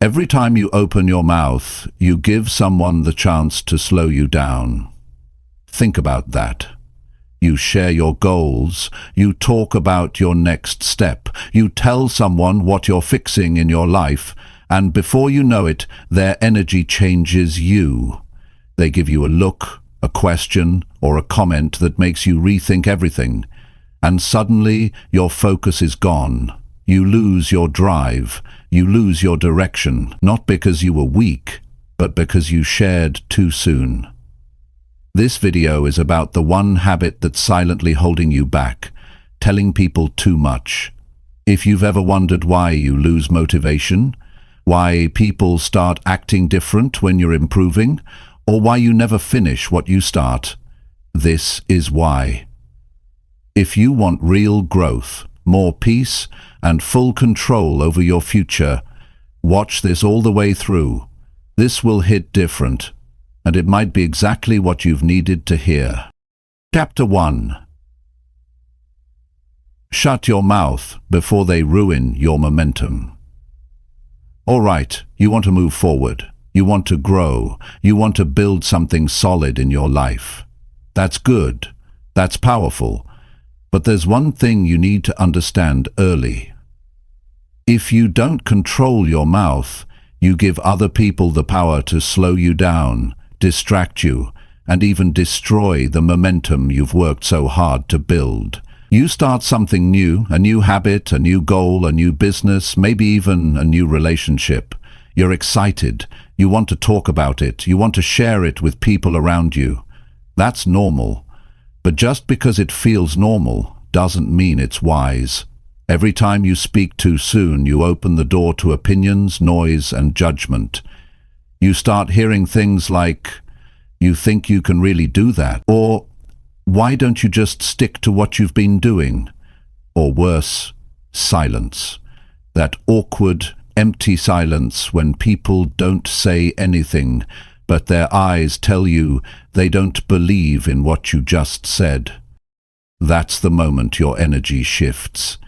Every time you open your mouth, you give someone the chance to slow you down. Think about that. You share your goals, you talk about your next step, you tell someone what you're fixing in your life, and before you know it, their energy changes you. They give you a look, a question, or a comment that makes you rethink everything, and suddenly your focus is gone. You lose your drive, you lose your direction, not because you were weak, but because you shared too soon. This video is about the one habit that's silently holding you back, telling people too much. If you've ever wondered why you lose motivation, why people start acting different when you're improving, or why you never finish what you start, this is why. If you want real growth, more peace, and full control over your future, watch this all the way through. This will hit different, and it might be exactly what you've needed to hear. Chapter 1. Shut your mouth before they ruin your momentum. All right, you want to move forward. You want to grow. You want to build something solid in your life. That's good. That's powerful. But there's one thing you need to understand early. If you don't control your mouth, you give other people the power to slow you down, distract you, and even destroy the momentum you've worked so hard to build. You start something new, a new habit, a new goal, a new business, maybe even a new relationship. You're excited. You want to talk about it. You want to share it with people around you. That's normal. But just because it feels normal doesn't mean it's wise. Every time you speak too soon, you open the door to opinions, noise, and judgment. You start hearing things like, "You think you can really do that?" Or, "Why don't you just stick to what you've been doing?" Or worse, silence. That awkward, empty silence when people don't say anything, but their eyes tell you they don't believe in what you just said. That's the moment your energy shifts.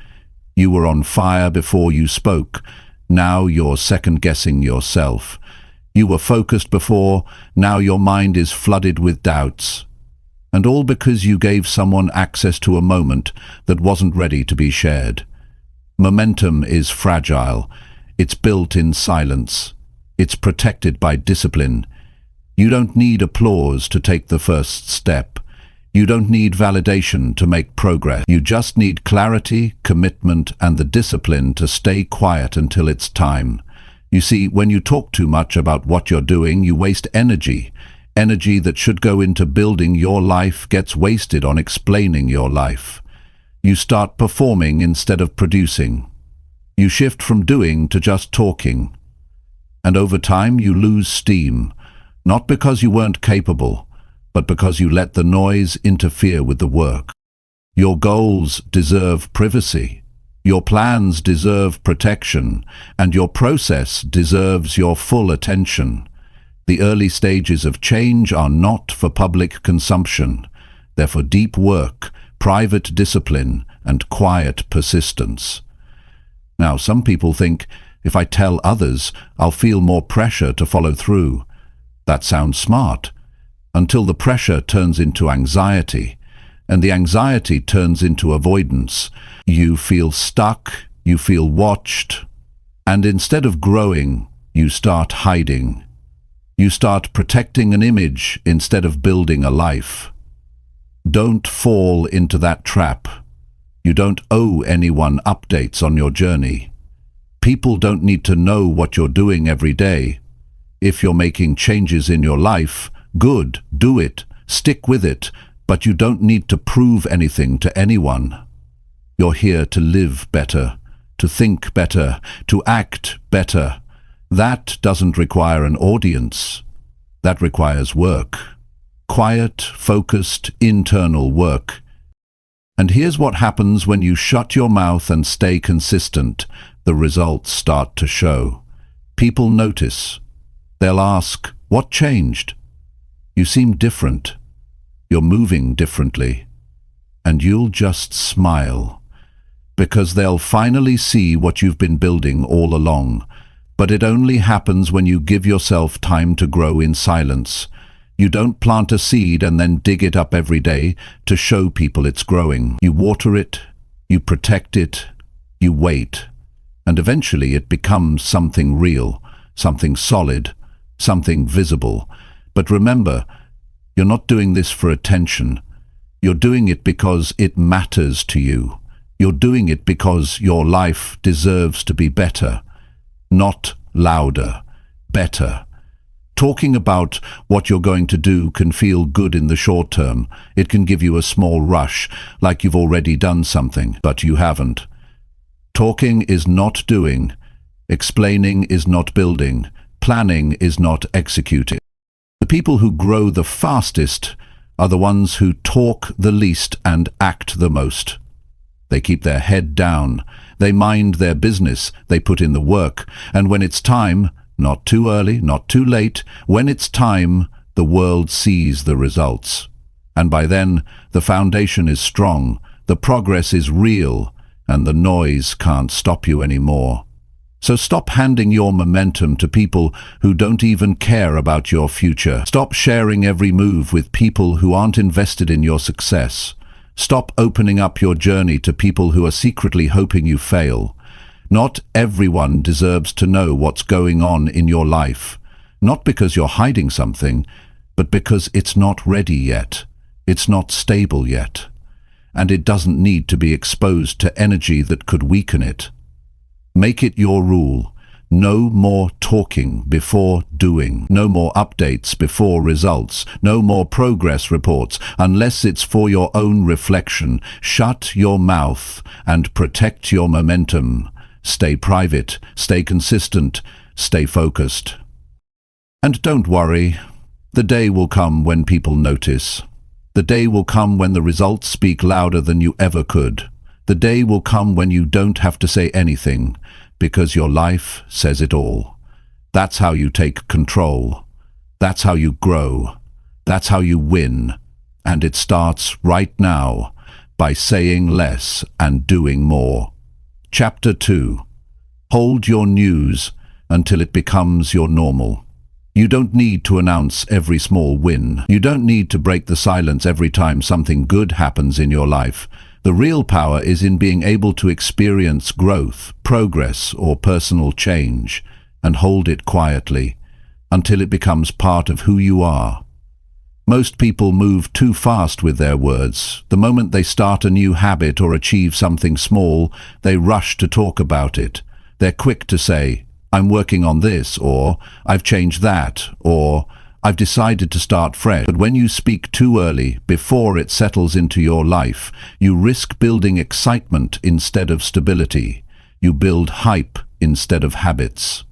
You were on fire before you spoke. Now you're second-guessing yourself. You were focused before. Now your mind is flooded with doubts. And all because you gave someone access to a moment that wasn't ready to be shared. Momentum is fragile. It's built in silence. It's protected by discipline. You don't need applause to take the first step. You don't need validation to make progress. You just need clarity, commitment, and the discipline to stay quiet until it's time. You see, when you talk too much about what you're doing, you waste energy. Energy that should go into building your life gets wasted on explaining your life. You start performing instead of producing. You shift from doing to just talking. And over time, you lose steam, not because you weren't capable, but because you let the noise interfere with the work. Your goals deserve privacy. Your plans deserve protection, and your process deserves your full attention. The early stages of change are not for public consumption. They're for deep work, private discipline, and quiet persistence. Now, some people think, if I tell others, I'll feel more pressure to follow through. That sounds smart, until the pressure turns into anxiety, and the anxiety turns into avoidance. You feel stuck, you feel watched, and instead of growing, you start hiding. You start protecting an image instead of building a life. Don't fall into that trap. You don't owe anyone updates on your journey. People don't need to know what you're doing every day. If you're making changes in your life, good, do it, stick with it, but you don't need to prove anything to anyone. You're here to live better, to think better, to act better. That doesn't require an audience. That requires work. Quiet, focused, internal work. And here's what happens when you shut your mouth and stay consistent. The results start to show. People notice. They'll ask, "What changed?" You seem different. You're moving differently. And you'll just smile, because they'll finally see what you've been building all along. But it only happens when you give yourself time to grow in silence. You don't plant a seed and then dig it up every day to show people it's growing. You water it, you protect it, you wait, and eventually it becomes something real, something solid, something visible. But remember, you're not doing this for attention. You're doing it because it matters to you. You're doing it because your life deserves to be better. Not louder, better. Talking about what you're going to do can feel good in the short term. It can give you a small rush, like you've already done something, but you haven't. Talking is not doing. Explaining is not building. Planning is not executing. The people who grow the fastest are the ones who talk the least and act the most. They keep their head down. They mind their business. They put in the work. And when it's time, not too early, not too late, when it's time, the world sees the results. And by then, the foundation is strong, the progress is real, and the noise can't stop you anymore. So stop handing your momentum to people who don't even care about your future. Stop sharing every move with people who aren't invested in your success. Stop opening up your journey to people who are secretly hoping you fail. Not everyone deserves to know what's going on in your life. Not because you're hiding something, but because it's not ready yet. It's not stable yet. And it doesn't need to be exposed to energy that could weaken it. Make it your rule. No more talking before doing. No more updates before results. No more progress reports unless it's for your own reflection. Shut your mouth and protect your momentum. Stay private, stay consistent, stay focused. And don't worry, the day will come when people notice. The day will come when the results speak louder than you ever could. The day will come when you don't have to say anything, because your life says it all. That's how you take control. That's how you grow. That's how you win. And it starts right now by saying less and doing more. Chapter 2. Hold your news until it becomes your normal. You don't need to announce every small win. You don't need to break the silence every time something good happens in your life. The real power is in being able to experience growth, progress, or personal change, and hold it quietly until it becomes part of who you are. Most people move too fast with their words. The moment they start a new habit or achieve something small, they rush to talk about it. They're quick to say, "I'm working on this," or "I've changed that," or "I've decided to start fresh." But when you speak too early, before it settles into your life, you risk building excitement instead of stability. You build hype instead of habits.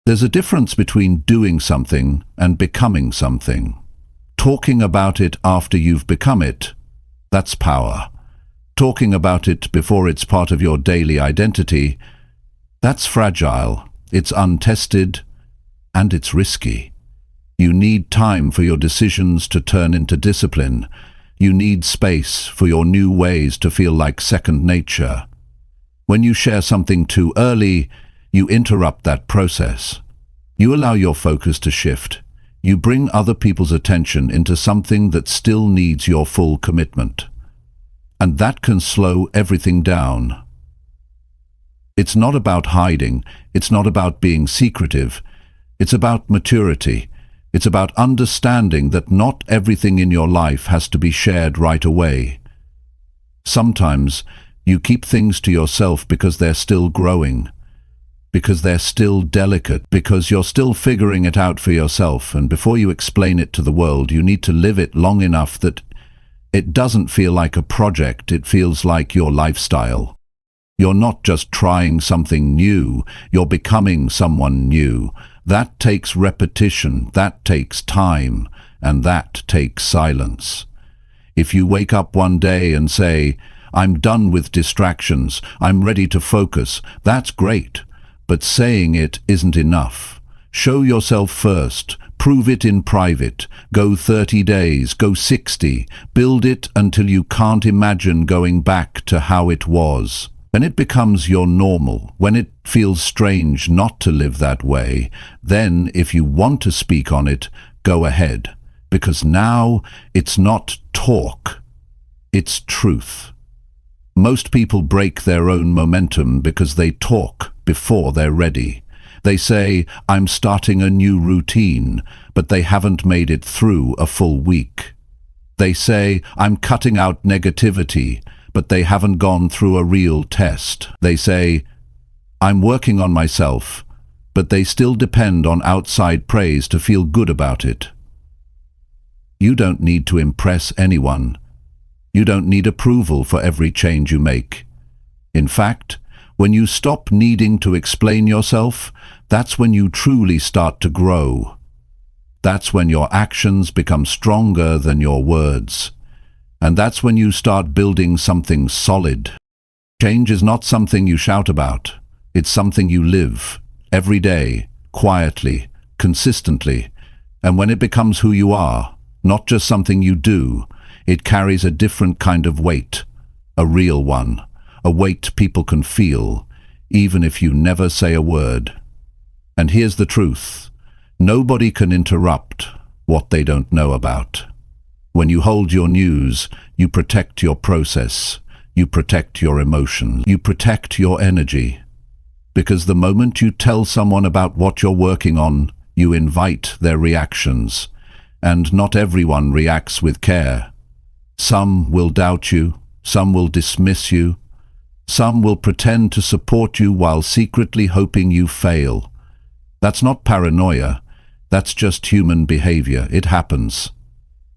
There's a difference between doing something and becoming something. Talking about it after you've become it, that's power. Talking about it before it's part of your daily identity, that's fragile, it's untested, and it's risky. You need time for your decisions to turn into discipline. You need space for your new ways to feel like second nature. When you share something too early, you interrupt that process. You allow your focus to shift. You bring other people's attention into something that still needs your full commitment. And that can slow everything down. It's not about hiding. It's not about being secretive. It's about maturity. It's about understanding that not everything in your life has to be shared right away. Sometimes you keep things to yourself because they're still growing, because they're still delicate, because you're still figuring it out for yourself, and before you explain it to the world, you need to live it long enough that it doesn't feel like a project, it feels like your lifestyle. You're not just trying something new, you're becoming someone new. That takes repetition, that takes time, and that takes silence. If you wake up one day and say, "I'm done with distractions, I'm ready to focus," that's great. But saying it isn't enough. Show yourself first. Prove it in private. Go 30 days, go 60. Build it until you can't imagine going back to how it was. When it becomes your normal, when it feels strange not to live that way, then if you want to speak on it, go ahead. Because now it's not talk, it's truth. Most people break their own momentum because they talk before they're ready. They say, I'm starting a new routine, but they haven't made it through a full week. They say, I'm cutting out negativity, but they haven't gone through a real test. They say, I'm working on myself, but they still depend on outside praise to feel good about it. You don't need to impress anyone. You don't need approval for every change you make. In fact, when you stop needing to explain yourself, that's when you truly start to grow. That's when your actions become stronger than your words. And that's when you start building something solid. Change is not something you shout about. It's something you live, every day, quietly, consistently. And when it becomes who you are, not just something you do, it carries a different kind of weight, a real one, a weight people can feel, even if you never say a word. And here's the truth. Nobody can interrupt what they don't know about. When you hold your news, you protect your process, you protect your emotions, you protect your energy. Because the moment you tell someone about what you're working on, you invite their reactions. And not everyone reacts with care. Some will doubt you, some will dismiss you, some will pretend to support you while secretly hoping you fail. That's not paranoia, that's just human behavior. It happens.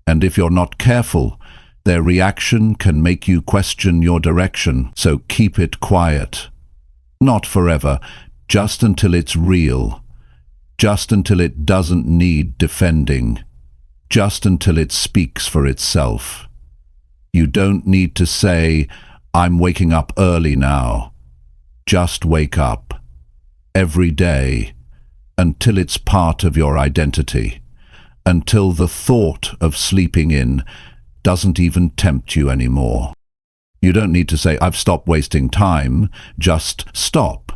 And if you're not careful, their reaction can make you question your direction, so keep it quiet. Not forever, just until it's real, just until it doesn't need defending, just until it speaks for itself. You don't need to say, I'm waking up early now. Just wake up. Every day. Until it's part of your identity. Until the thought of sleeping in doesn't even tempt you anymore. You don't need to say, I've stopped wasting time. Just stop.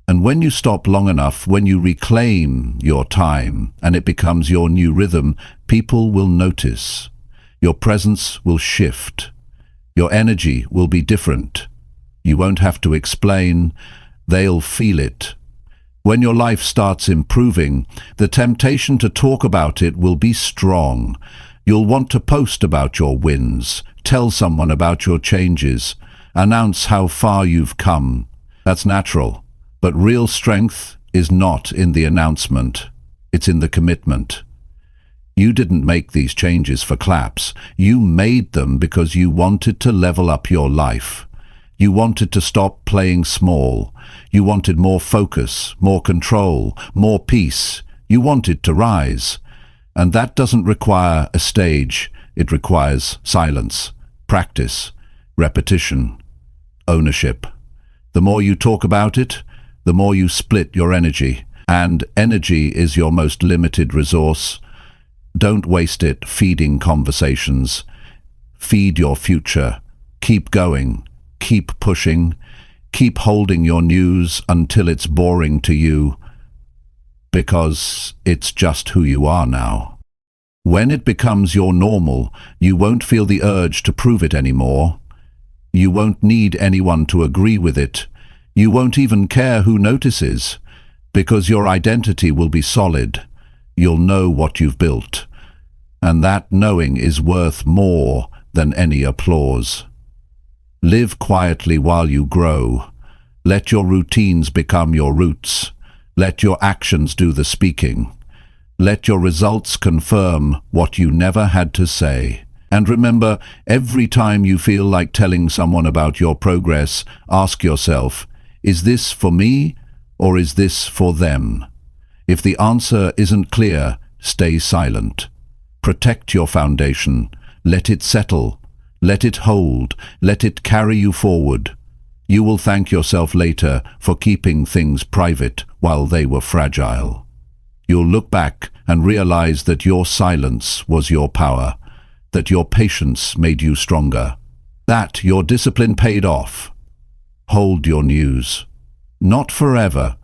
And when you stop long enough, when you reclaim your time and it becomes your new rhythm, people will notice. Your presence will shift. Your energy will be different. You won't have to explain. They'll feel it. When your life starts improving, the temptation to talk about it will be strong. You'll want to post about your wins, tell someone about your changes, announce how far you've come. That's natural. But real strength is not in the announcement. It's in the commitment. You didn't make these changes for claps. You made them because you wanted to level up your life. You wanted to stop playing small. You wanted more focus, more control, more peace. You wanted to rise. And that doesn't require a stage. It requires silence, practice, repetition, ownership. The more you talk about it, the more you split your energy. And energy is your most limited resource. Don't waste it feeding conversations. Feed your future. Keep going. Keep pushing. Keep holding your news until it's boring to you, because it's just who you are now. When it becomes your normal, you won't feel the urge to prove it anymore. You won't need anyone to agree with it. You won't even care who notices, because your identity will be solid. You'll know what you've built, and that knowing is worth more than any applause. Live quietly while you grow. Let your routines become your roots. Let your actions do the speaking. Let your results confirm what you never had to say. And remember, every time you feel like telling someone about your progress, ask yourself, is this for me or is this for them? If the answer isn't clear, stay silent. Protect your foundation. Let it settle. Let it hold. Let it carry you forward. You will thank yourself later for keeping things private while they were fragile. You'll look back and realize that your silence was your power, that your patience made you stronger, that your discipline paid off. Hold your news. Not forever,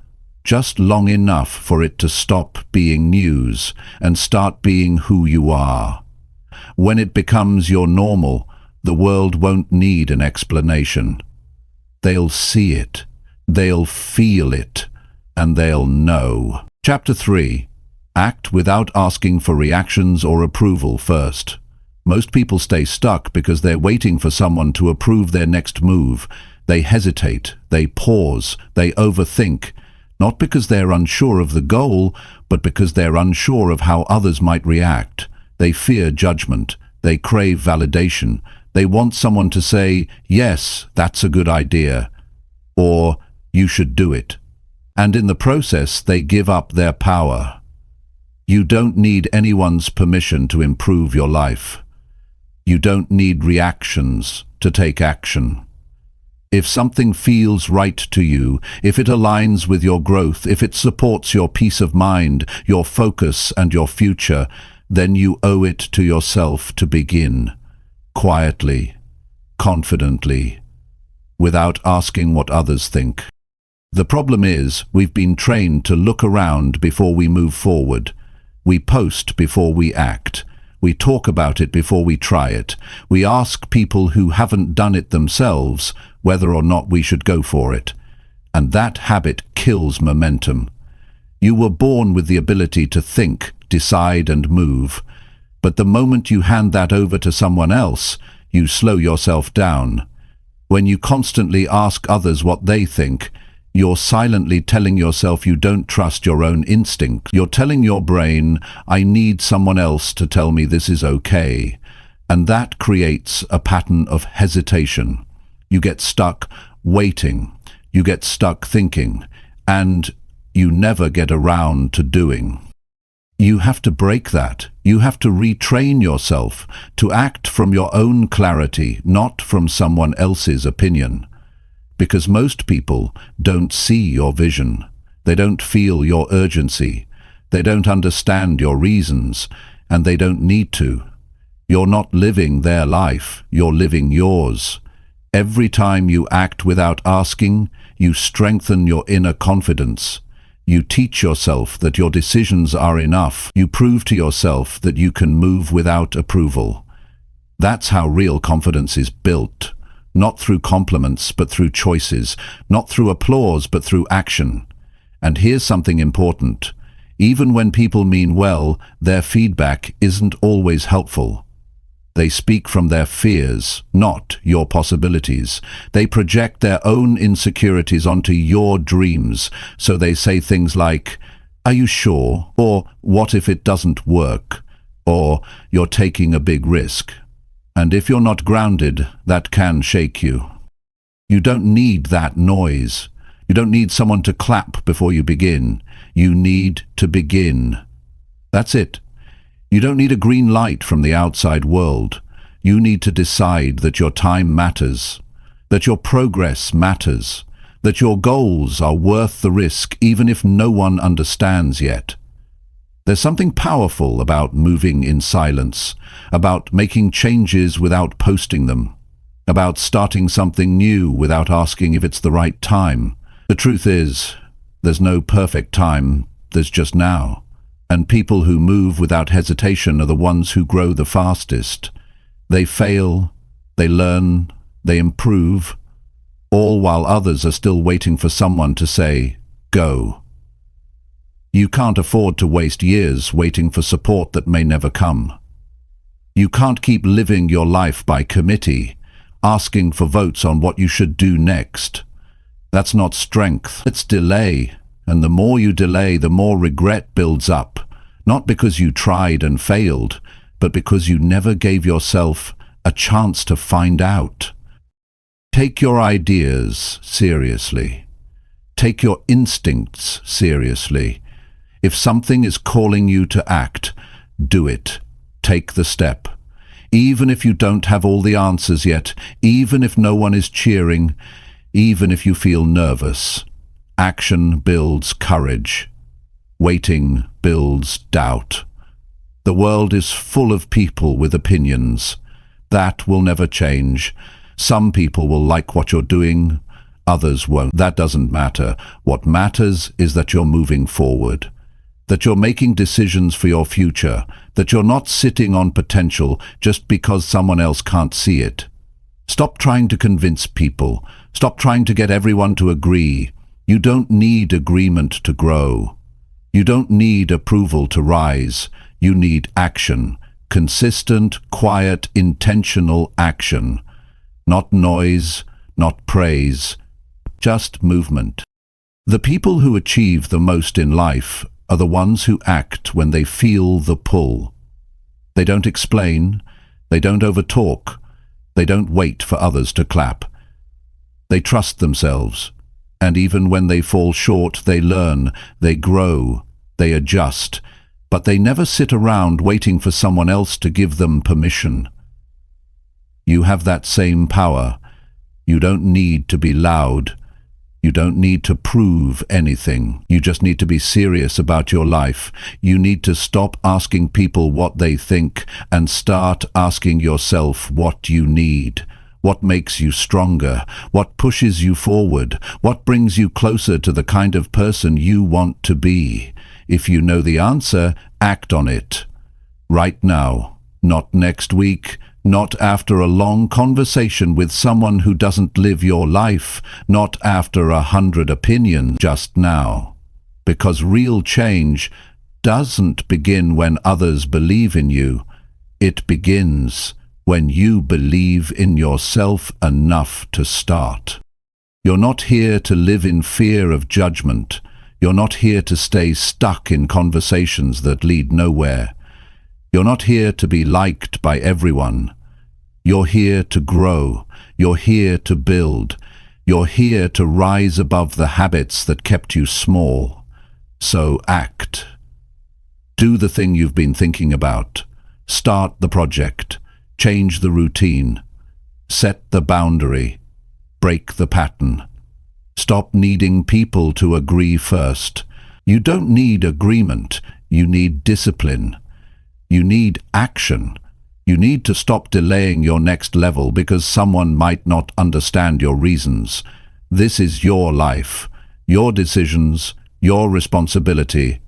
just long enough for it to stop being news and start being who you are. When it becomes your normal, the world won't need an explanation. They'll see it, they'll feel it, and they'll know. Chapter 3. Act without asking for reactions or approval first. Most people stay stuck because they're waiting for someone to approve their next move. They hesitate, they pause, they overthink, not because they're unsure of the goal, but because they're unsure of how others might react. They fear judgment, they crave validation, they want someone to say, "Yes, that's a good idea," or "You should do it." And in the process, they give up their power. You don't need anyone's permission to improve your life. You don't need reactions to take action. If something feels right to you, if it aligns with your growth, if it supports your peace of mind, your focus and your future, then you owe it to yourself to begin, quietly, confidently, without asking what others think. The problem is, we've been trained to look around before we move forward. We post before we act. We talk about it before we try it. We ask people who haven't done it themselves whether or not we should go for it. And that habit kills momentum. You were born with the ability to think, decide and move. But the moment you hand that over to someone else, you slow yourself down. When you constantly ask others what they think, you're silently telling yourself you don't trust your own instinct. You're telling your brain, "I need someone else to tell me this is okay." And that creates a pattern of hesitation. You get stuck waiting, you get stuck thinking, and you never get around to doing. You have to break that. You have to retrain yourself to act from your own clarity, not from someone else's opinion. Because most people don't see your vision. They don't feel your urgency. They don't understand your reasons, and they don't need to. You're not living their life, you're living yours. Every time you act without asking, you strengthen your inner confidence. You teach yourself that your decisions are enough. You prove to yourself that you can move without approval. That's how real confidence is built. Not through compliments, but through choices. Not through applause, but through action. And here's something important. Even when people mean well, their feedback isn't always helpful. They speak from their fears, not your possibilities. They project their own insecurities onto your dreams. So they say things like, "Are you sure?" Or "What if it doesn't work?" Or "You're taking a big risk." And if you're not grounded, that can shake you. You don't need that noise. You don't need someone to clap before you begin. You need to begin. That's it. You don't need a green light from the outside world. You need to decide that your time matters, that your progress matters, that your goals are worth the risk even if no one understands yet. There's something powerful about moving in silence, about making changes without posting them, about starting something new without asking if it's the right time. The truth is, there's no perfect time, there's just now. And people who move without hesitation are the ones who grow the fastest. They fail, they learn, they improve, all while others are still waiting for someone to say, "Go." You can't afford to waste years waiting for support that may never come. You can't keep living your life by committee, asking for votes on what you should do next. That's not strength, it's delay. And the more you delay, the more regret builds up. Not because you tried and failed, but because you never gave yourself a chance to find out. Take your ideas seriously. Take your instincts seriously. If something is calling you to act, do it. Take the step. Even if you don't have all the answers yet, even if no one is cheering, even if you feel nervous. Action builds courage. Waiting builds doubt. The world is full of people with opinions. That will never change. Some people will like what you're doing. others won't. That doesn't matter. What matters is that you're moving forward, that you're making decisions for your future, that you're not sitting on potential just because someone else can't see it. Stop trying to convince people. Stop trying to get everyone to agree. You don't need agreement to grow. You don't need approval to rise. You need action. Consistent, quiet, intentional action. Not noise, not praise, just movement. The people who achieve the most in life are the ones who act when they feel the pull. They don't explain, they don't overtalk, they don't wait for others to clap. They trust themselves, and even when they fall short, they learn, they grow, they adjust, but they never sit around waiting for someone else to give them permission. You have that same power. You don't need to be loud. You don't need to prove anything. You just need to be serious about your life. You need to stop asking people what they think and start asking yourself what you need. What makes you stronger? What pushes you forward? What brings you closer to the kind of person you want to be? If you know the answer, act on it. Right now, not next week, not after a long conversation with someone who doesn't live your life, not after 100 opinions, just now. Because real change doesn't begin when others believe in you. It begins when you believe in yourself enough to start. You're not here to live in fear of judgment. You're not here to stay stuck in conversations that lead nowhere. You're not here to be liked by everyone. You're here to grow. You're here to build. You're here to rise above the habits that kept you small. So act. Do the thing you've been thinking about. Start the project. Change the routine. Set the boundary. Break the pattern. Stop needing people to agree first. You don't need agreement. You need discipline. You need action. You need to stop delaying your next level because someone might not understand your reasons. This is your life, your decisions, your responsibility.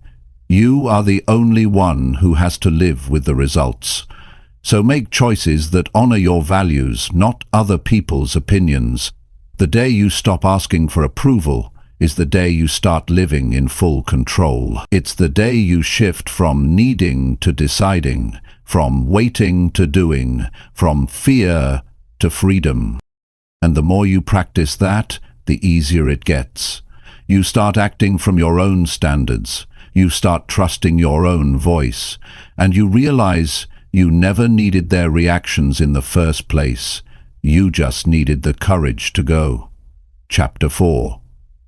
You are the only one who has to live with the results. So make choices that honor your values, not other people's opinions. The day you stop asking for approval is the day you start living in full control. It's the day you shift from needing to deciding, from waiting to doing, from fear to freedom. And the more you practice that, the easier it gets. You start acting from your own standards. You start trusting your own voice. And you realize you never needed their reactions in the first place. You just needed the courage to go. Chapter 4.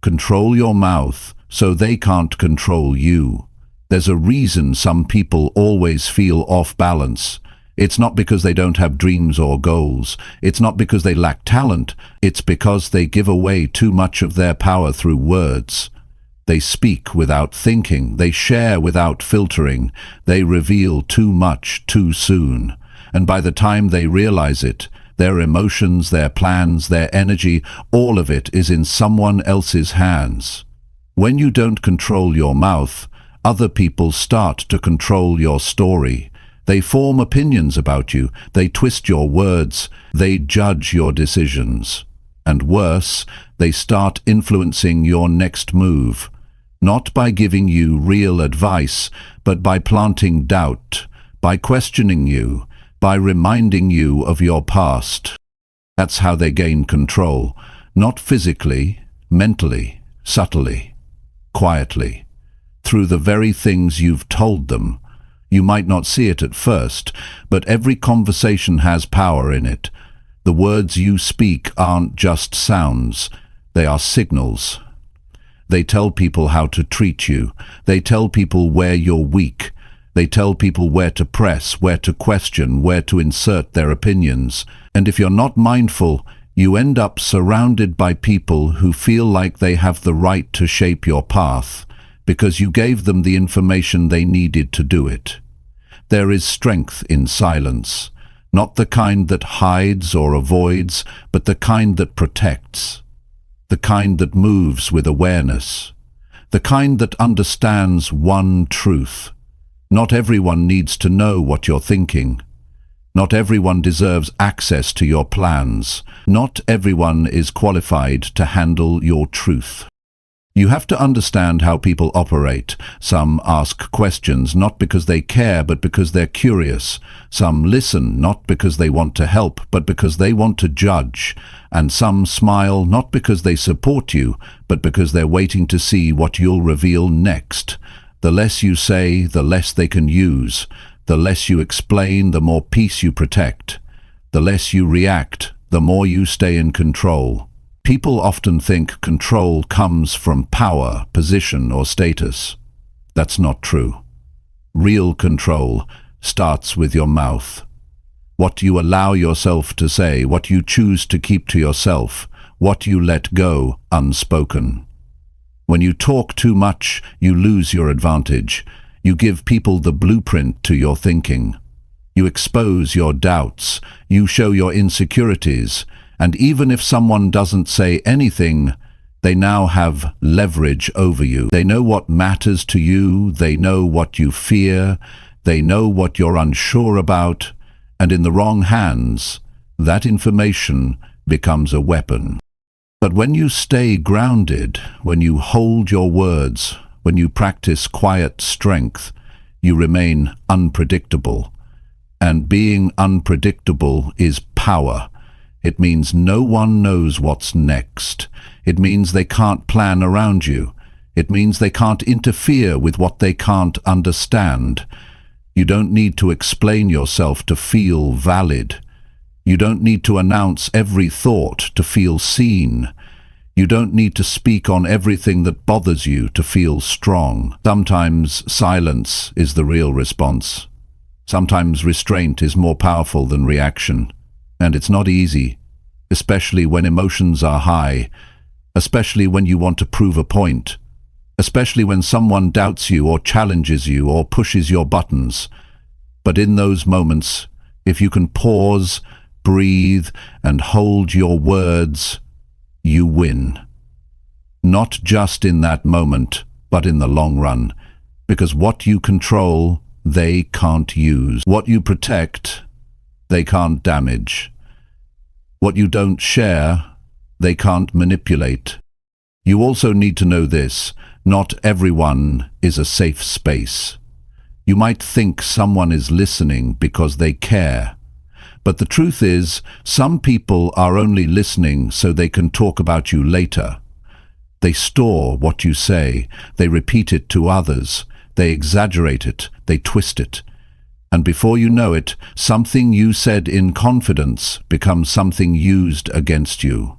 Control your mouth so they can't control you. There's a reason some people always feel off balance. It's not because they don't have dreams or goals. It's not because they lack talent. It's because they give away too much of their power through words. They speak without thinking. They share without filtering. They reveal too much too soon. And by the time they realize it, their emotions, their plans, their energy, all of it is in someone else's hands. When you don't control your mouth, other people start to control your story. They form opinions about you. They twist your words. They judge your decisions. And worse, they start influencing your next move. Not by giving you real advice, but by planting doubt, by questioning you, by reminding you of your past. That's how they gain control, not physically, mentally, subtly, quietly, through the very things you've told them. You might not see it at first, but every conversation has power in it. The words you speak aren't just sounds, they are signals. They tell people how to treat you. They tell people where you're weak. They tell people where to press, where to question, where to insert their opinions. And if you're not mindful, you end up surrounded by people who feel like they have the right to shape your path, because you gave them the information they needed to do it. There is strength in silence, not the kind that hides or avoids, but the kind that protects. the kind that moves with awareness, the kind that understands one truth. Not everyone needs to know what you're thinking. Not everyone deserves access to your plans. Not everyone is qualified to handle your truth. You have to understand how people operate. Some ask questions not because they care, but because they're curious. Some listen not because they want to help, but because they want to judge. And some smile not because they support you, but because they're waiting to see what you'll reveal next. The less you say, the less they can use. The less you explain, the more peace you protect. The less you react, the more you stay in control. People often think control comes from power, position, or status. That's not true. Real control starts with your mouth. What you allow yourself to say, what you choose to keep to yourself, what you let go unspoken. When you talk too much, you lose your advantage. You give people the blueprint to your thinking. You expose your doubts. You show your insecurities. And even if someone doesn't say anything, they now have leverage over you. They know what matters to you. They know what you fear. They know what you're unsure about. And in the wrong hands, that information becomes a weapon. But when you stay grounded, when you hold your words, when you practice quiet strength, you remain unpredictable. And being unpredictable is power. It means no one knows what's next. It means they can't plan around you. It means they can't interfere with what they can't understand. You don't need to explain yourself to feel valid. You don't need to announce every thought to feel seen. You don't need to speak on everything that bothers you to feel strong. Sometimes silence is the real response. Sometimes restraint is more powerful than reaction. And it's not easy, especially when emotions are high, especially when you want to prove a point, especially when someone doubts you or challenges you or pushes your buttons. But in those moments, if you can pause, breathe, and hold your words, you win. Not just in that moment, but in the long run, because what you control, they can't use. What you protect, they can't damage. What you don't share, they can't manipulate. You also need to know this: not everyone is a safe space. You might think someone is listening because they care. But the truth is, some people are only listening so they can talk about you later. They store what you say, they repeat it to others, they exaggerate it, they twist it. And before you know it, something you said in confidence becomes something used against you.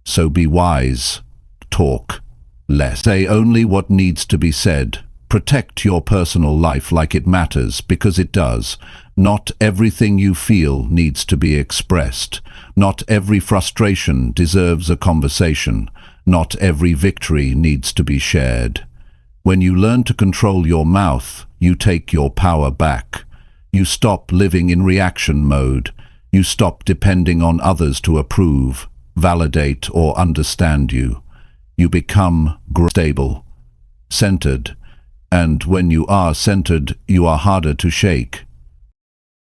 So be wise. Talk less. Say only what needs to be said. Protect your personal life like it matters, because it does. Not everything you feel needs to be expressed. Not every frustration deserves a conversation. Not every victory needs to be shared. When you learn to control your mouth, you take your power back. You stop living in reaction mode. You stop depending on others to approve, validate, or understand you. You become stable, centered, and when you are centered, you are harder to shake.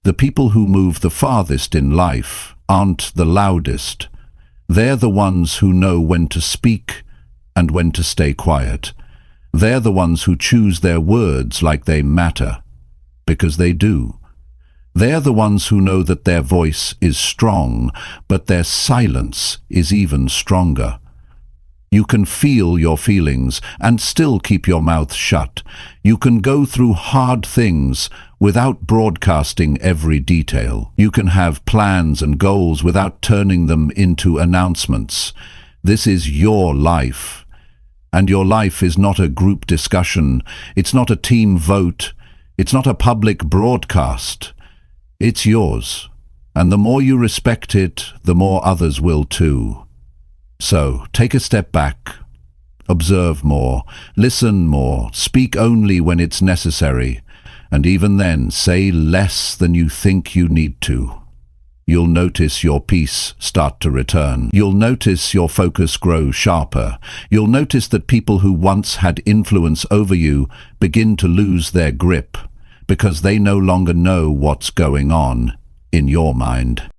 The people who move the farthest in life aren't the loudest. They're the ones who know when to speak and when to stay quiet. They're the ones who choose their words like they matter, because they do. They're the ones who know that their voice is strong, but their silence is even stronger. You can feel your feelings and still keep your mouth shut. You can go through hard things without broadcasting every detail. You can have plans and goals without turning them into announcements. This is your life. And your life is not a group discussion. It's not a team vote. It's not a public broadcast. It's yours. And the more you respect it, the more others will too. So, take a step back, observe more, listen more, speak only when it's necessary, and even then say less than you think you need to. You'll notice your peace start to return. You'll notice your focus grow sharper. You'll notice that people who once had influence over you begin to lose their grip because they no longer know what's going on in your mind.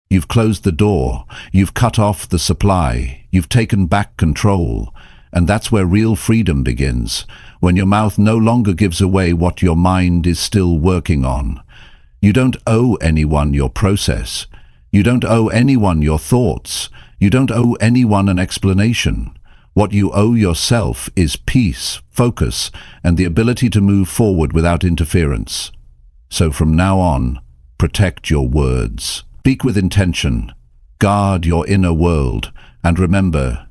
You've closed the door. You've cut off the supply. You've taken back control. And that's where real freedom begins, when your mouth no longer gives away what your mind is still working on. You don't owe anyone your process. You don't owe anyone your thoughts. You don't owe anyone an explanation. What you owe yourself is peace, focus, and the ability to move forward without interference. So from now on, protect your words. Speak with intention. Guard your inner world. And remember,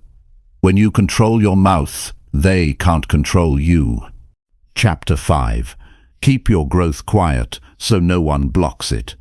when you control your mouth, they can't control you. Chapter 5. Keep your growth quiet so no one blocks it.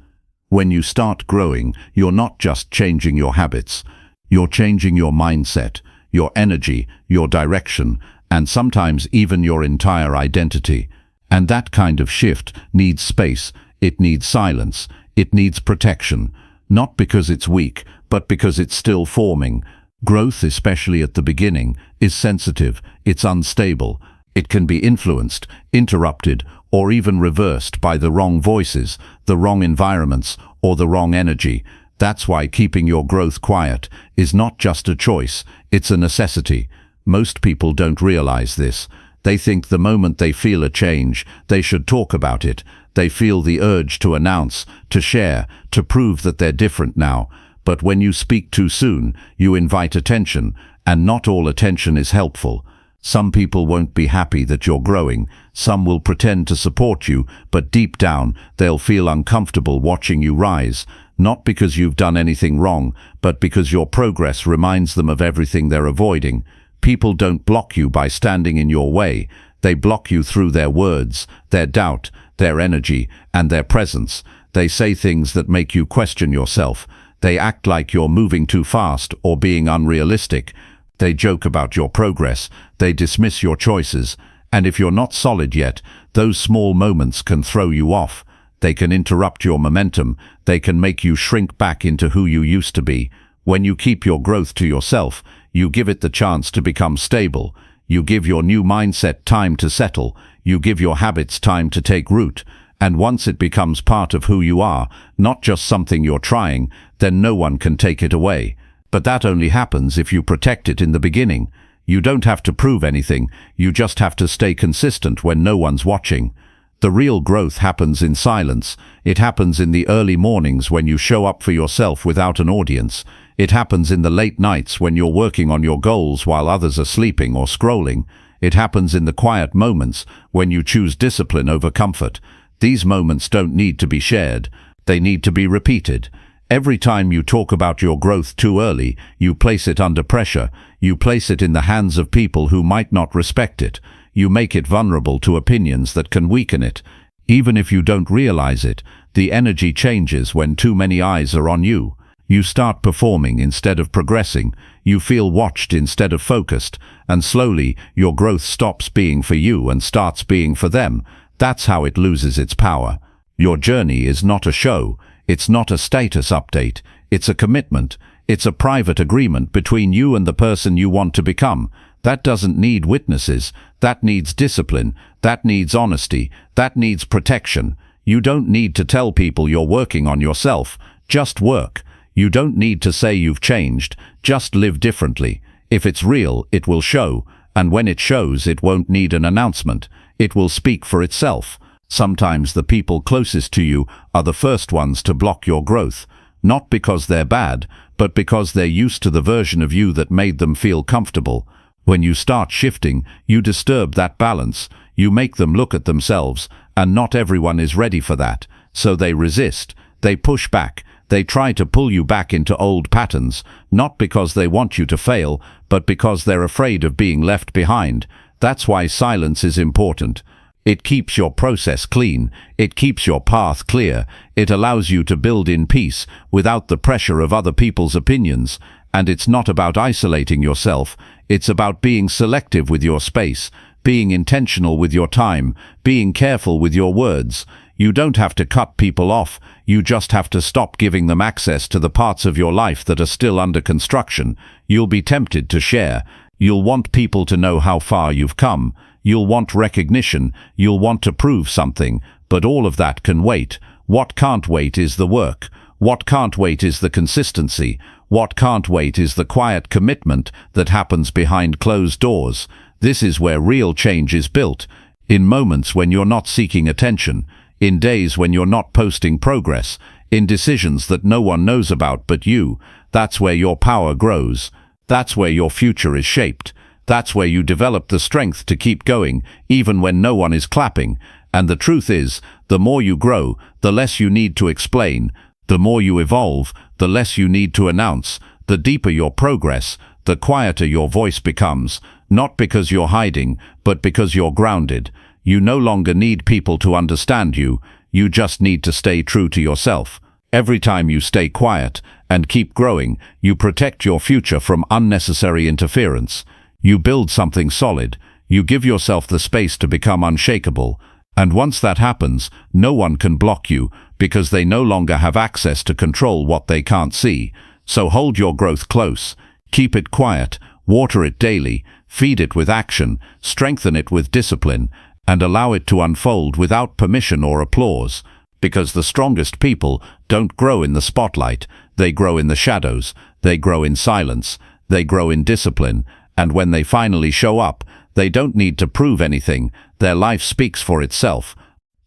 When you start growing, you're not just changing your habits. You're changing your mindset, your energy, your direction, and sometimes even your entire identity. And that kind of shift needs space, it needs silence, it needs protection. Not because it's weak, but because it's still forming. Growth, especially at the beginning, is sensitive, it's unstable. It can be influenced, interrupted, or even reversed by the wrong voices, the wrong environments, or the wrong energy. That's why keeping your growth quiet is not just a choice, it's a necessity. Most people don't realize this. They think the moment they feel a change, they should talk about it. They feel the urge to announce, to share, to prove that they're different now. But when you speak too soon, you invite attention, and not all attention is helpful. Some people won't be happy that you're growing. Some will pretend to support you, but deep down, they'll feel uncomfortable watching you rise. Not because you've done anything wrong, but because your progress reminds them of everything they're avoiding. People don't block you by standing in your way. They block you through their words, their doubt, their energy, and their presence. They say things that make you question yourself. They act like you're moving too fast or being unrealistic. They joke about your progress. They dismiss your choices. And if you're not solid yet, those small moments can throw you off. They can interrupt your momentum. They can make you shrink back into who you used to be. When you keep your growth to yourself, you give it the chance to become stable. You give your new mindset time to settle. You give your habits time to take root. And once it becomes part of who you are, not just something you're trying, then no one can take it away. But that only happens if you protect it in the beginning. You don't have to prove anything, you just have to stay consistent when no one's watching. The real growth happens in silence. It happens in the early mornings when you show up for yourself without an audience. It happens in the late nights when you're working on your goals while others are sleeping or scrolling. It happens in the quiet moments when you choose discipline over comfort. These moments don't need to be shared. They need to be repeated. Every time you talk about your growth too early, you place it under pressure. You place it in the hands of people who might not respect it. You make it vulnerable to opinions that can weaken it. Even if you don't realize it, the energy changes when too many eyes are on you. You start performing instead of progressing. You feel watched instead of focused. And slowly, your growth stops being for you and starts being for them. That's how it loses its power. Your journey is not a show. It's not a status update. It's a commitment. It's a private agreement between you and the person you want to become. That doesn't need witnesses. That needs discipline. That needs honesty. That needs protection. You don't need to tell people you're working on yourself. Just work. You don't need to say you've changed. Just live differently. If it's real, it will show. And when it shows, it won't need an announcement. It will speak for itself. Sometimes the people closest to you are the first ones to block your growth. Not because they're bad, but because they're used to the version of you that made them feel comfortable. When you start shifting, you disturb that balance. You make them look at themselves, and not everyone is ready for that. So they resist. They push back. They try to pull you back into old patterns, not because they want you to fail, but because they're afraid of being left behind. That's why silence is important. It keeps your process clean. It keeps your path clear. It allows you to build in peace without the pressure of other people's opinions. And it's not about isolating yourself. It's about being selective with your space, being intentional with your time, being careful with your words. You don't have to cut people off, you just have to stop giving them access to the parts of your life that are still under construction. You'll be tempted to share. You'll want people to know how far you've come. You'll want recognition. You'll want to prove something. But all of that can wait. What can't wait is the work. What can't wait is the consistency. What can't wait is the quiet commitment that happens behind closed doors. This is where real change is built. In moments when you're not seeking attention. In days when you're not posting progress. In decisions that no one knows about but you. That's where your power grows. That's where your future is shaped. That's where you develop the strength to keep going, even when no one is clapping. And the truth is, the more you grow, the less you need to explain. The more you evolve, the less you need to announce. The deeper your progress, the quieter your voice becomes. Not because you're hiding, but because you're grounded. You no longer need people to understand you. You just need to stay true to yourself. Every time you stay quiet and keep growing, you protect your future from unnecessary interference. You build something solid. You give yourself the space to become unshakable. And once that happens, no one can block you, because they no longer have access to control what they can't see. So hold your growth close. Keep it quiet. Water it daily. Feed it with action. Strengthen it with discipline. And allow it to unfold without permission or applause. Because the strongest people don't grow in the spotlight. They grow in the shadows. They grow in silence. They grow in discipline. And when they finally show up, they don't need to prove anything. Their life speaks for itself.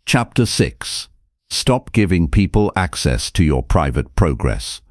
Chapter 6. Stop giving people access to your private progress.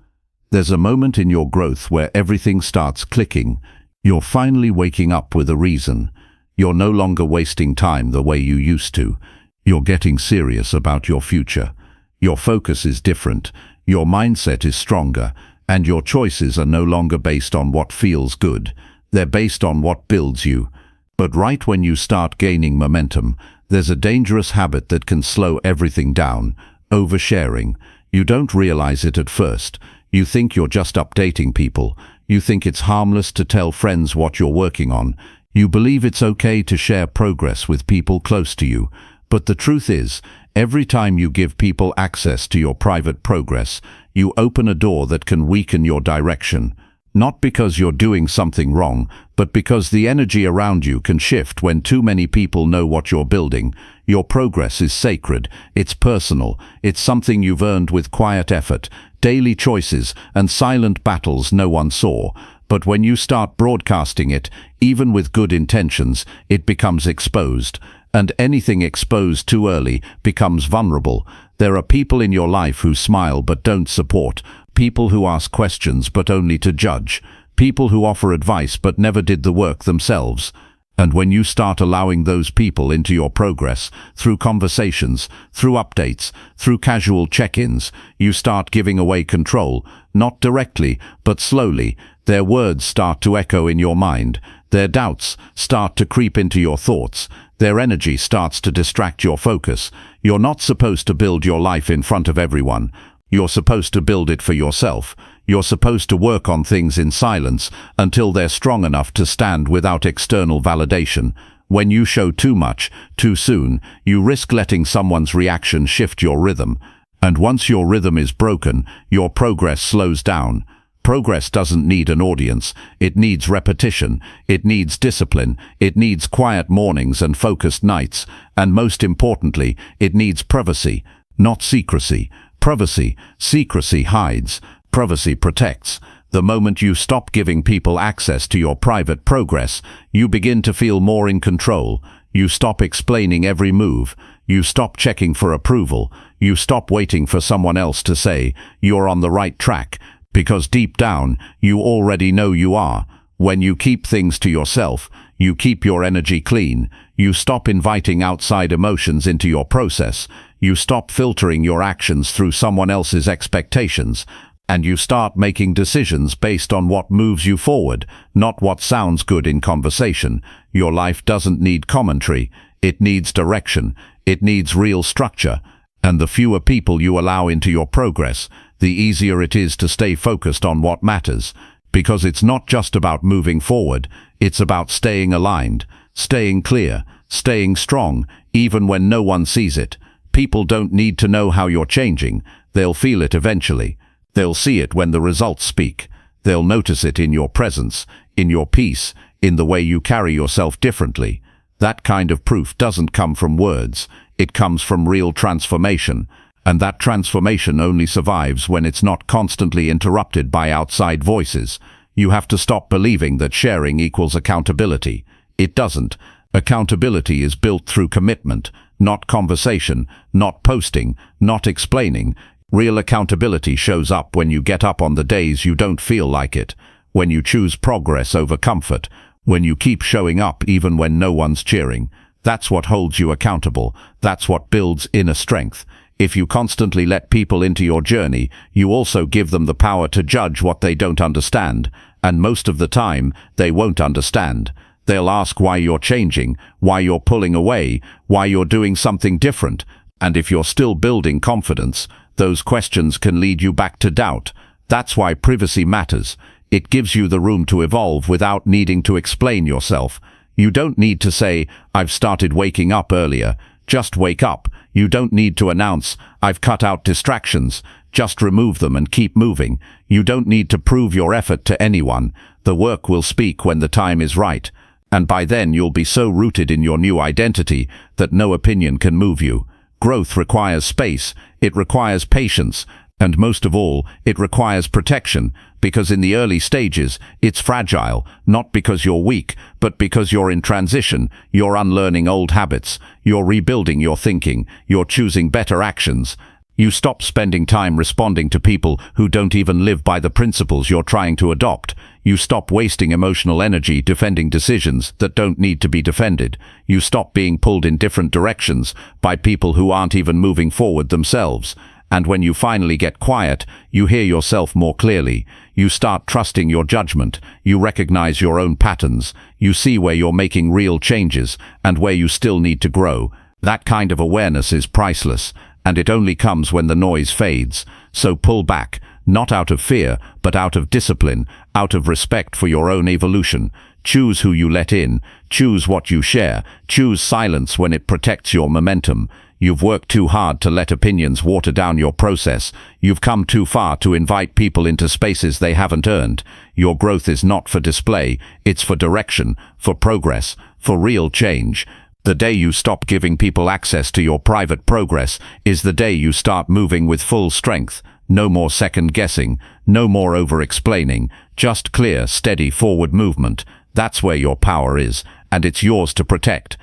There's a moment in your growth where everything starts clicking. You're finally waking up with a reason. You're no longer wasting time the way you used to. You're getting serious about your future. Your focus is different. Your mindset is stronger. And your choices are no longer based on what feels good. They're based on what builds you. But right when you start gaining momentum, there's a dangerous habit that can slow everything down: oversharing. You don't realize it at first. You think you're just updating people. You think it's harmless to tell friends what you're working on. You believe it's okay to share progress with people close to you. But the truth is, every time you give people access to your private progress, you open a door that can weaken your direction. Not because you're doing something wrong, but because the energy around you can shift when too many people know what you're building. Your progress is sacred, it's personal, it's something you've earned with quiet effort, daily choices, and silent battles no one saw. But when you start broadcasting it, even with good intentions, it becomes exposed. And anything exposed too early becomes vulnerable. There are people in your life who smile but don't support. People who ask questions but only to judge. People who offer advice but never did the work themselves. And when you start allowing those people into your progress, through conversations, through updates, through casual check-ins, you start giving away control, not directly, but slowly. Their words start to echo in your mind. Their doubts start to creep into your thoughts. Their energy starts to distract your focus. You're not supposed to build your life in front of everyone. You're supposed to build it for yourself. You're supposed to work on things in silence until they're strong enough to stand without external validation. When you show too much, too soon, you risk letting someone's reaction shift your rhythm. And once your rhythm is broken, your progress slows down. Progress doesn't need an audience. It needs repetition. It needs discipline. It needs quiet mornings and focused nights. And most importantly, it needs privacy, not secrecy. Privacy, secrecy hides. Privacy protects. The moment you stop giving people access to your private progress, you begin to feel more in control. You stop explaining every move. You stop checking for approval. You stop waiting for someone else to say, "You're on the right track." Because deep down, you already know you are. When you keep things to yourself, you keep your energy clean. You stop inviting outside emotions into your process. You stop filtering your actions through someone else's expectations. And you start making decisions based on what moves you forward, not what sounds good in conversation. Your life doesn't need commentary. It needs direction. It needs real structure. And the fewer people you allow into your progress, the easier it is to stay focused on what matters. Because it's not just about moving forward, it's about staying aligned, staying clear, staying strong, even when no one sees it. People don't need to know how you're changing. They'll feel it eventually. They'll see it when the results speak. They'll notice it in your presence, in your peace, in the way you carry yourself differently. That kind of proof doesn't come from words. It comes from real transformation. And that transformation only survives when it's not constantly interrupted by outside voices. You have to stop believing that sharing equals accountability. It doesn't. Accountability is built through commitment, not conversation, not posting, not explaining. Real accountability shows up when you get up on the days you don't feel like it, when you choose progress over comfort, when you keep showing up even when no one's cheering. That's what holds you accountable. That's what builds inner strength. If you constantly let people into your journey, you also give them the power to judge what they don't understand. And most of the time, they won't understand. They'll ask why you're changing, why you're pulling away, why you're doing something different. And if you're still building confidence, those questions can lead you back to doubt. That's why privacy matters. It gives you the room to evolve without needing to explain yourself. You don't need to say, "I've started waking up earlier." Just wake up. You don't need to announce, "I've cut out distractions." Just remove them and keep moving. You don't need to prove your effort to anyone. The work will speak when the time is right. And by then you'll be so rooted in your new identity that no opinion can move you. Growth requires space. It requires patience. And most of all, it requires protection, because in the early stages, it's fragile, not because you're weak, but because you're in transition, you're unlearning old habits, you're rebuilding your thinking, you're choosing better actions. You stop spending time responding to people who don't even live by the principles you're trying to adopt. You stop wasting emotional energy defending decisions that don't need to be defended. You stop being pulled in different directions by people who aren't even moving forward themselves. And when you finally get quiet, you hear yourself more clearly. You start trusting your judgment. You recognize your own patterns. You see where you're making real changes and where you still need to grow. That kind of awareness is priceless, and it only comes when the noise fades. So pull back, not out of fear, but out of discipline, out of respect for your own evolution. Choose who you let in. Choose what you share. Choose silence when it protects your momentum. You've worked too hard to let opinions water down your process. You've come too far to invite people into spaces they haven't earned. Your growth is not for display. It's for direction, for progress, for real change. The day you stop giving people access to your private progress is the day you start moving with full strength. No more second-guessing, no more over-explaining, just clear, steady forward movement. That's where your power is, and it's yours to protect.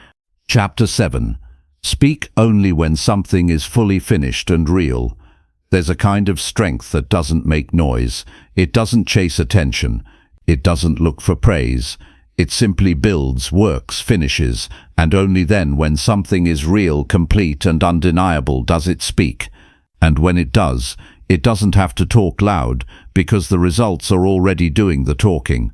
Chapter 7. Speak only when something is fully finished and real. There's a kind of strength that doesn't make noise. It doesn't chase attention. It doesn't look for praise. It simply builds, works, finishes, and only then, when something is real, complete, and undeniable, does it speak. And when it does, it doesn't have to talk loud, because the results are already doing the talking.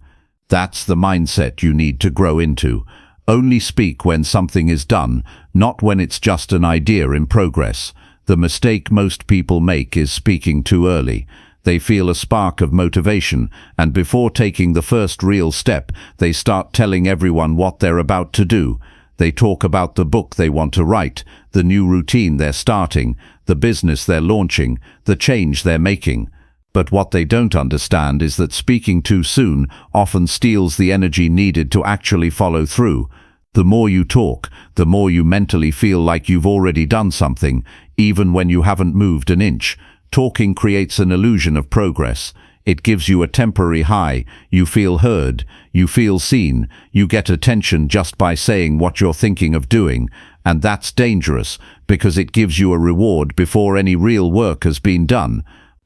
That's the mindset you need to grow into. Only speak when something is done, not when it's just an idea in progress. The mistake most people make is speaking too early. They feel a spark of motivation, and before taking the first real step, they start telling everyone what they're about to do. They talk about the book they want to write, the new routine they're starting, the business they're launching, the change they're making. But what they don't understand is that speaking too soon often steals the energy needed to actually follow through. The more you talk, the more you mentally feel like you've already done something, even when you haven't moved an inch. Talking creates an illusion of progress. It gives you a temporary high. You feel heard. You feel seen. You get attention just by saying what you're thinking of doing. And that's dangerous, because it gives you a reward before any real work has been done.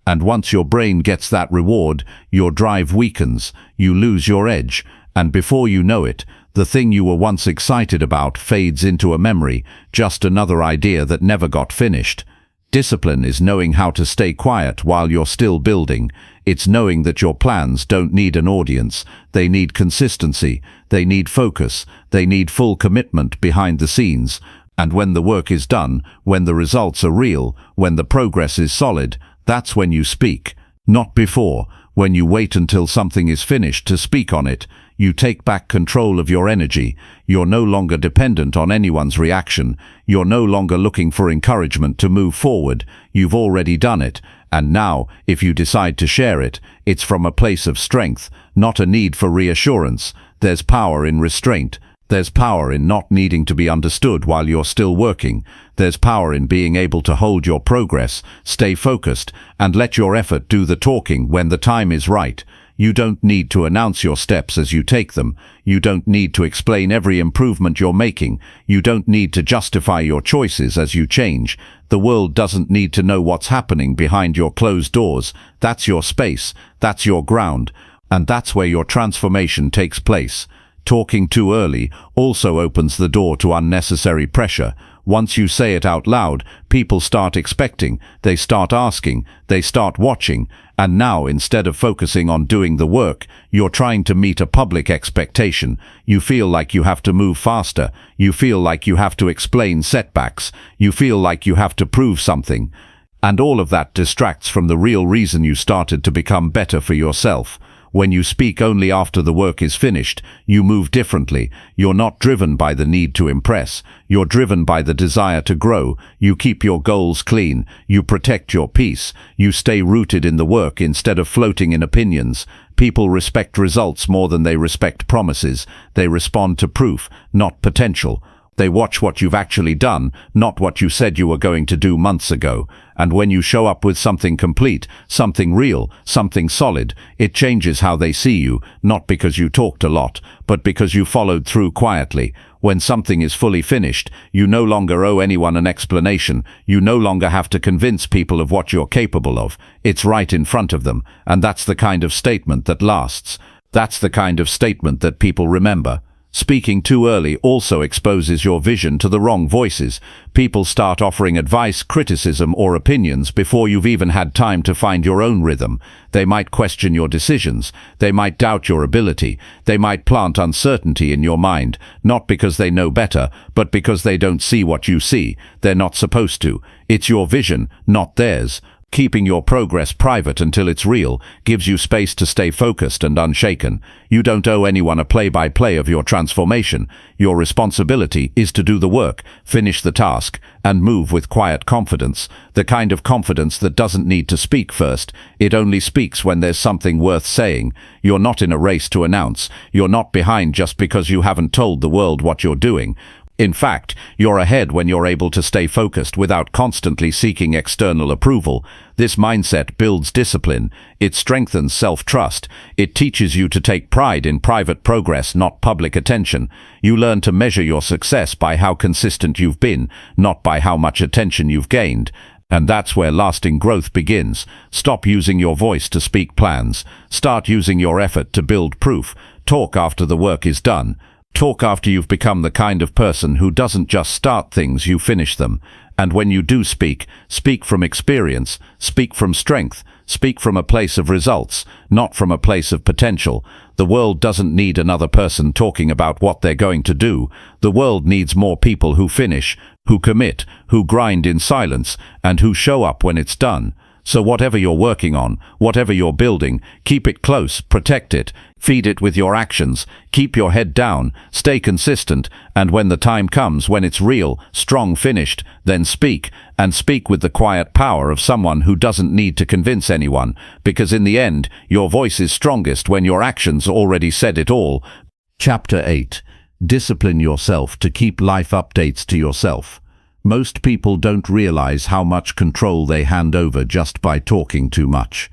And once your brain gets that reward, your drive weakens, you lose your edge, and before you know it, the thing you were once excited about fades into a memory, just another idea that never got finished. Discipline is knowing how to stay quiet while you're still building. It's knowing that your plans don't need an audience. They need consistency. They need focus. They need full commitment behind the scenes. And when the work is done, when the results are real, when the progress is solid, that's when you speak. Not before, when you wait until something is finished to speak on it. You take back control of your energy. You're no longer dependent on anyone's reaction. You're no longer looking for encouragement to move forward. You've already done it. And now, if you decide to share it, it's from a place of strength, not a need for reassurance. There's power in restraint. There's power in not needing to be understood while you're still working. There's power in being able to hold your progress, stay focused, and let your effort do the talking when the time is right. You don't need to announce your steps as you take them. You don't need to explain every improvement you're making. You don't need to justify your choices as you change. The world doesn't need to know what's happening behind your closed doors. That's your space. That's your ground. And that's where your transformation takes place. Talking too early also opens the door to unnecessary pressure. Once you say it out loud, people start expecting, they start asking, they start watching, and now instead of focusing on doing the work, you're trying to meet a public expectation. You feel like you have to move faster. You feel like you have to explain setbacks. You feel like you have to prove something. And all of that distracts from the real reason you started to become better for yourself. When you speak only after the work is finished, you move differently. You're not driven by the need to impress. You're driven by the desire to grow. You keep your goals clean. You protect your peace. You stay rooted in the work instead of floating in opinions. People respect results more than they respect promises. They respond to proof, not potential. They watch what you've actually done, not what you said you were going to do months ago. And when you show up with something complete, something real, something solid, it changes how they see you, not because you talked a lot, but because you followed through quietly. When something is fully finished, you no longer owe anyone an explanation. You no longer have to convince people of what you're capable of. It's right in front of them, and that's the kind of statement that lasts. That's the kind of statement that people remember. Speaking too early also exposes your vision to the wrong voices. People start offering advice, criticism, or opinions before you've even had time to find your own rhythm. They might question your decisions. They might doubt your ability. They might plant uncertainty in your mind, not because they know better, but because they don't see what you see. They're not supposed to. It's your vision, not theirs. Keeping your progress private until it's real gives you space to stay focused and unshaken. You don't owe anyone a play-by-play of your transformation. Your responsibility is to do the work, finish the task, and move with quiet confidence. The kind of confidence that doesn't need to speak first. It only speaks when there's something worth saying. You're not in a race to announce. You're not behind just because you haven't told the world what you're doing. In fact, you're ahead when you're able to stay focused without constantly seeking external approval. This mindset builds discipline. It strengthens self-trust. It teaches you to take pride in private progress, not public attention. You learn to measure your success by how consistent you've been, not by how much attention you've gained. And that's where lasting growth begins. Stop using your voice to speak plans. Start using your effort to build proof. Talk after the work is done. Talk after you've become the kind of person who doesn't just start things, you finish them. And when you do speak, speak from experience, speak from strength, speak from a place of results, not from a place of potential. The world doesn't need another person talking about what they're going to do. The world needs more people who finish, who commit, who grind in silence, and who show up when it's done. So whatever you're working on, whatever you're building, keep it close, protect it, feed it with your actions, keep your head down, stay consistent, and when the time comes, when it's real, strong, finished, then speak, and speak with the quiet power of someone who doesn't need to convince anyone, because in the end, your voice is strongest when your actions already said it all. Chapter 8. Discipline yourself to keep life updates to yourself. Most people don't realize how much control they hand over just by talking too much.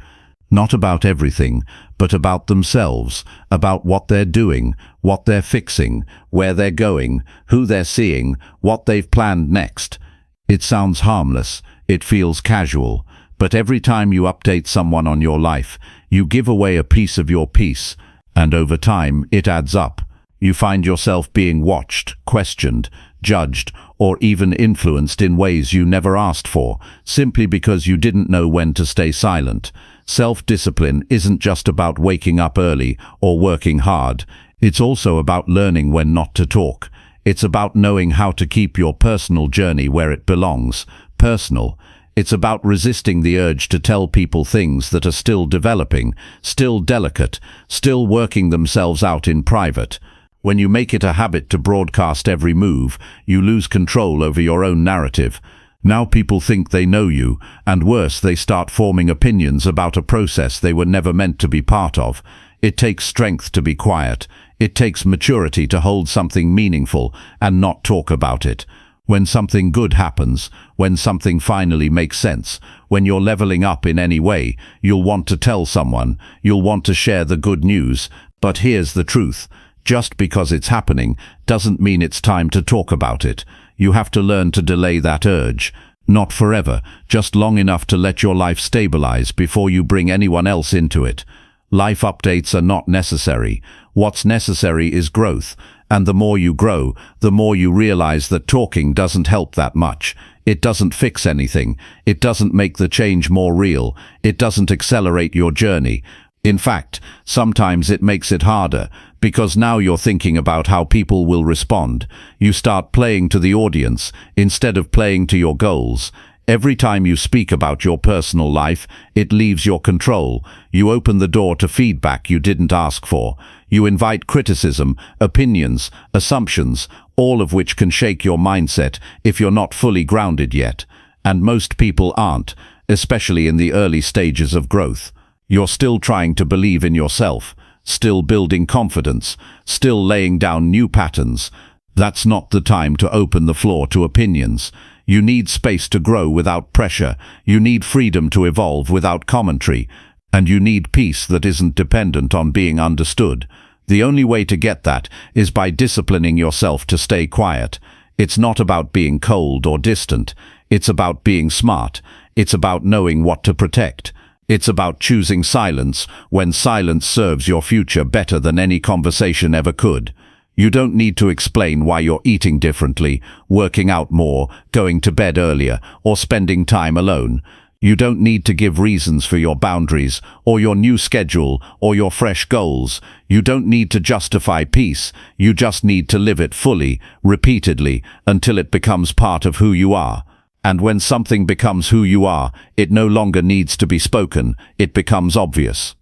Not about everything, but about themselves, about what they're doing, what they're fixing, where they're going, who they're seeing, what they've planned next. It sounds harmless, it feels casual, but every time you update someone on your life, you give away a piece of your peace, and over time it adds up. You find yourself being watched, questioned, judged, or even influenced in ways you never asked for, simply because you didn't know when to stay silent. Self-discipline isn't just about waking up early or working hard. It's also about learning when not to talk. It's about knowing how to keep your personal journey where it belongs. Personal. It's about resisting the urge to tell people things that are still developing, still delicate, still working themselves out in private. When you make it a habit to broadcast every move, you lose control over your own narrative. Now people think they know you, and worse, they start forming opinions about a process they were never meant to be part of. It takes strength to be quiet. It takes maturity to hold something meaningful and not talk about it. When something good happens, when something finally makes sense, when you're leveling up in any way, you'll want to tell someone, you'll want to share the good news. But here's the truth. Just because it's happening doesn't mean it's time to talk about it. You have to learn to delay that urge. Not forever, just long enough to let your life stabilize before you bring anyone else into it. Life updates are not necessary. What's necessary is growth. And the more you grow, the more you realize that talking doesn't help that much. It doesn't fix anything. It doesn't make the change more real. It doesn't accelerate your journey. In fact, sometimes it makes it harder, because now you're thinking about how people will respond. You start playing to the audience instead of playing to your goals. Every time you speak about your personal life, it leaves your control. You open the door to feedback you didn't ask for. You invite criticism, opinions, assumptions, all of which can shake your mindset if you're not fully grounded yet. And most people aren't, especially in the early stages of growth. You're still trying to believe in yourself, still building confidence, still laying down new patterns. That's not the time to open the floor to opinions. You need space to grow without pressure. You need freedom to evolve without commentary. And you need peace that isn't dependent on being understood. The only way to get that is by disciplining yourself to stay quiet. It's not about being cold or distant. It's about being smart. It's about knowing what to protect. It's about choosing silence when silence serves your future better than any conversation ever could. You don't need to explain why you're eating differently, working out more, going to bed earlier, or spending time alone. You don't need to give reasons for your boundaries, or your new schedule, or your fresh goals. You don't need to justify peace. You just need to live it fully, repeatedly, until it becomes part of who you are. And when something becomes who you are, it no longer needs to be spoken. It becomes obvious.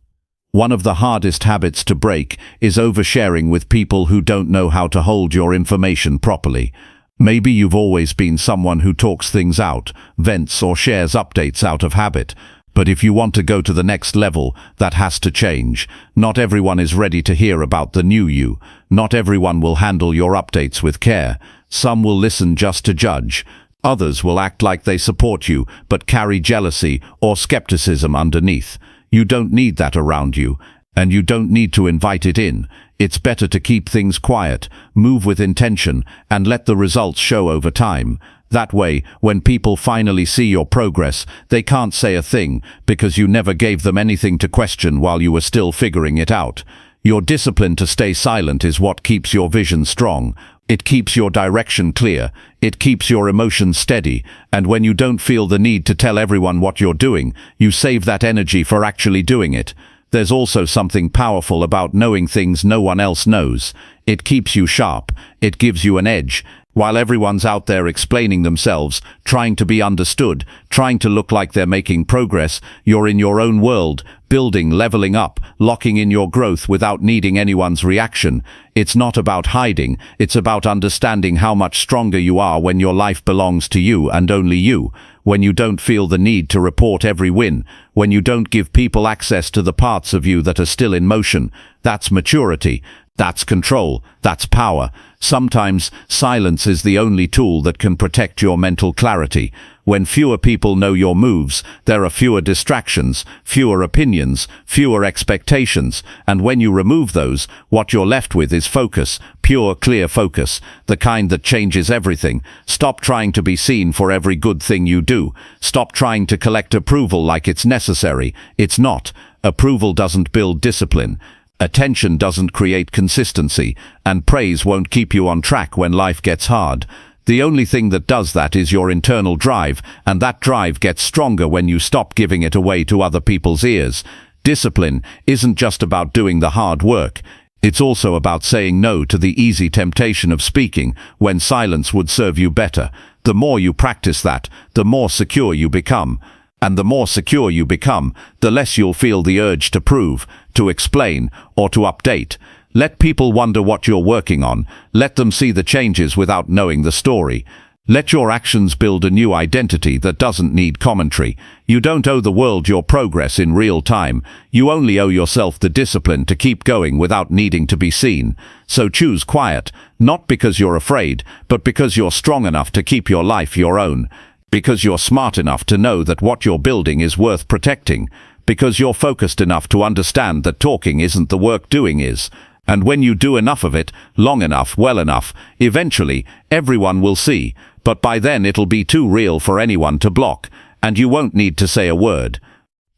One of the hardest habits to break is oversharing with people who don't know how to hold your information properly. Maybe you've always been someone who talks things out, vents or shares updates out of habit. But if you want to go to the next level, that has to change. Not everyone is ready to hear about the new you. Not everyone will handle your updates with care. Some will listen just to judge. Others will act like they support you, but carry jealousy or skepticism underneath. You don't need that around you, and you don't need to invite it in. It's better to keep things quiet, move with intention, and let the results show over time. That way, when people finally see your progress, they can't say a thing, because you never gave them anything to question while you were still figuring it out. Your discipline to stay silent is what keeps your vision strong. It keeps your direction clear. It keeps your emotions steady. And when you don't feel the need to tell everyone what you're doing, you save that energy for actually doing it. There's also something powerful about knowing things no one else knows. It keeps you sharp. It gives you an edge. While everyone's out there explaining themselves, trying to be understood, trying to look like they're making progress, you're in your own world, building, leveling up, locking in your growth without needing anyone's reaction. It's not about hiding, it's about understanding how much stronger you are when your life belongs to you and only you. When you don't feel the need to report every win, when you don't give people access to the parts of you that are still in motion. That's maturity. That's control. That's power. Sometimes silence is the only tool that can protect your mental clarity. When fewer people know your moves, there are fewer distractions, fewer opinions, fewer expectations, and when you remove those, what you're left with is focus, pure, clear focus, the kind that changes everything. Stop trying to be seen for every good thing you do. Stop trying to collect approval like it's necessary. It's not. Approval doesn't build discipline. Attention doesn't create consistency, and praise won't keep you on track when life gets hard. The only thing that does that is your internal drive, and that drive gets stronger when you stop giving it away to other people's ears. Discipline isn't just about doing the hard work. It's also about saying no to the easy temptation of speaking when silence would serve you better. The more you practice that, the more secure you become. And the more secure you become, the less you'll feel the urge to prove, to explain, or to update. Let people wonder what you're working on. Let them see the changes without knowing the story. Let your actions build a new identity that doesn't need commentary. You don't owe the world your progress in real time. You only owe yourself the discipline to keep going without needing to be seen. So choose quiet, not because you're afraid, but because you're strong enough to keep your life your own. Because you're smart enough to know that what you're building is worth protecting. Because you're focused enough to understand that talking isn't the work doing is. And when you do enough of it, long enough, well enough, eventually, everyone will see. But by then it'll be too real for anyone to block, and you won't need to say a word.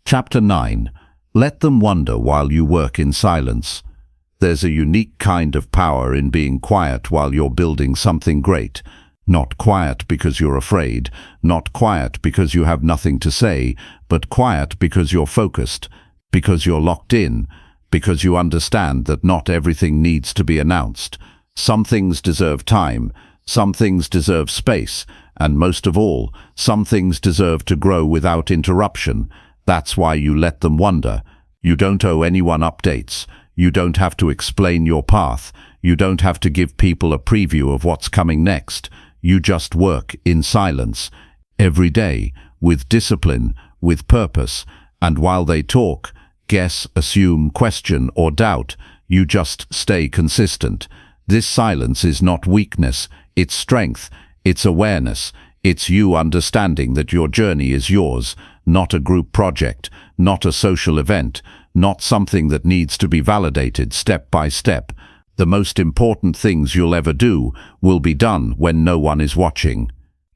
Chapter 9. Let them wonder while you work in silence. There's a unique kind of power in being quiet while you're building something great. Not quiet because you're afraid, not quiet because you have nothing to say, but quiet because you're focused, because you're locked in, because you understand that not everything needs to be announced. Some things deserve time. Some things deserve space, and most of all, some things deserve to grow without interruption. That's why you let them wonder. You don't owe anyone updates. You don't have to explain your path. You don't have to give people a preview of what's coming next. You just work in silence, every day, with discipline, with purpose, and while they talk, guess, assume, question, or doubt, you just stay consistent. This silence is not weakness. It's strength, it's awareness, it's you understanding that your journey is yours, not a group project, not a social event, not something that needs to be validated step by step. The most important things you'll ever do will be done when no one is watching.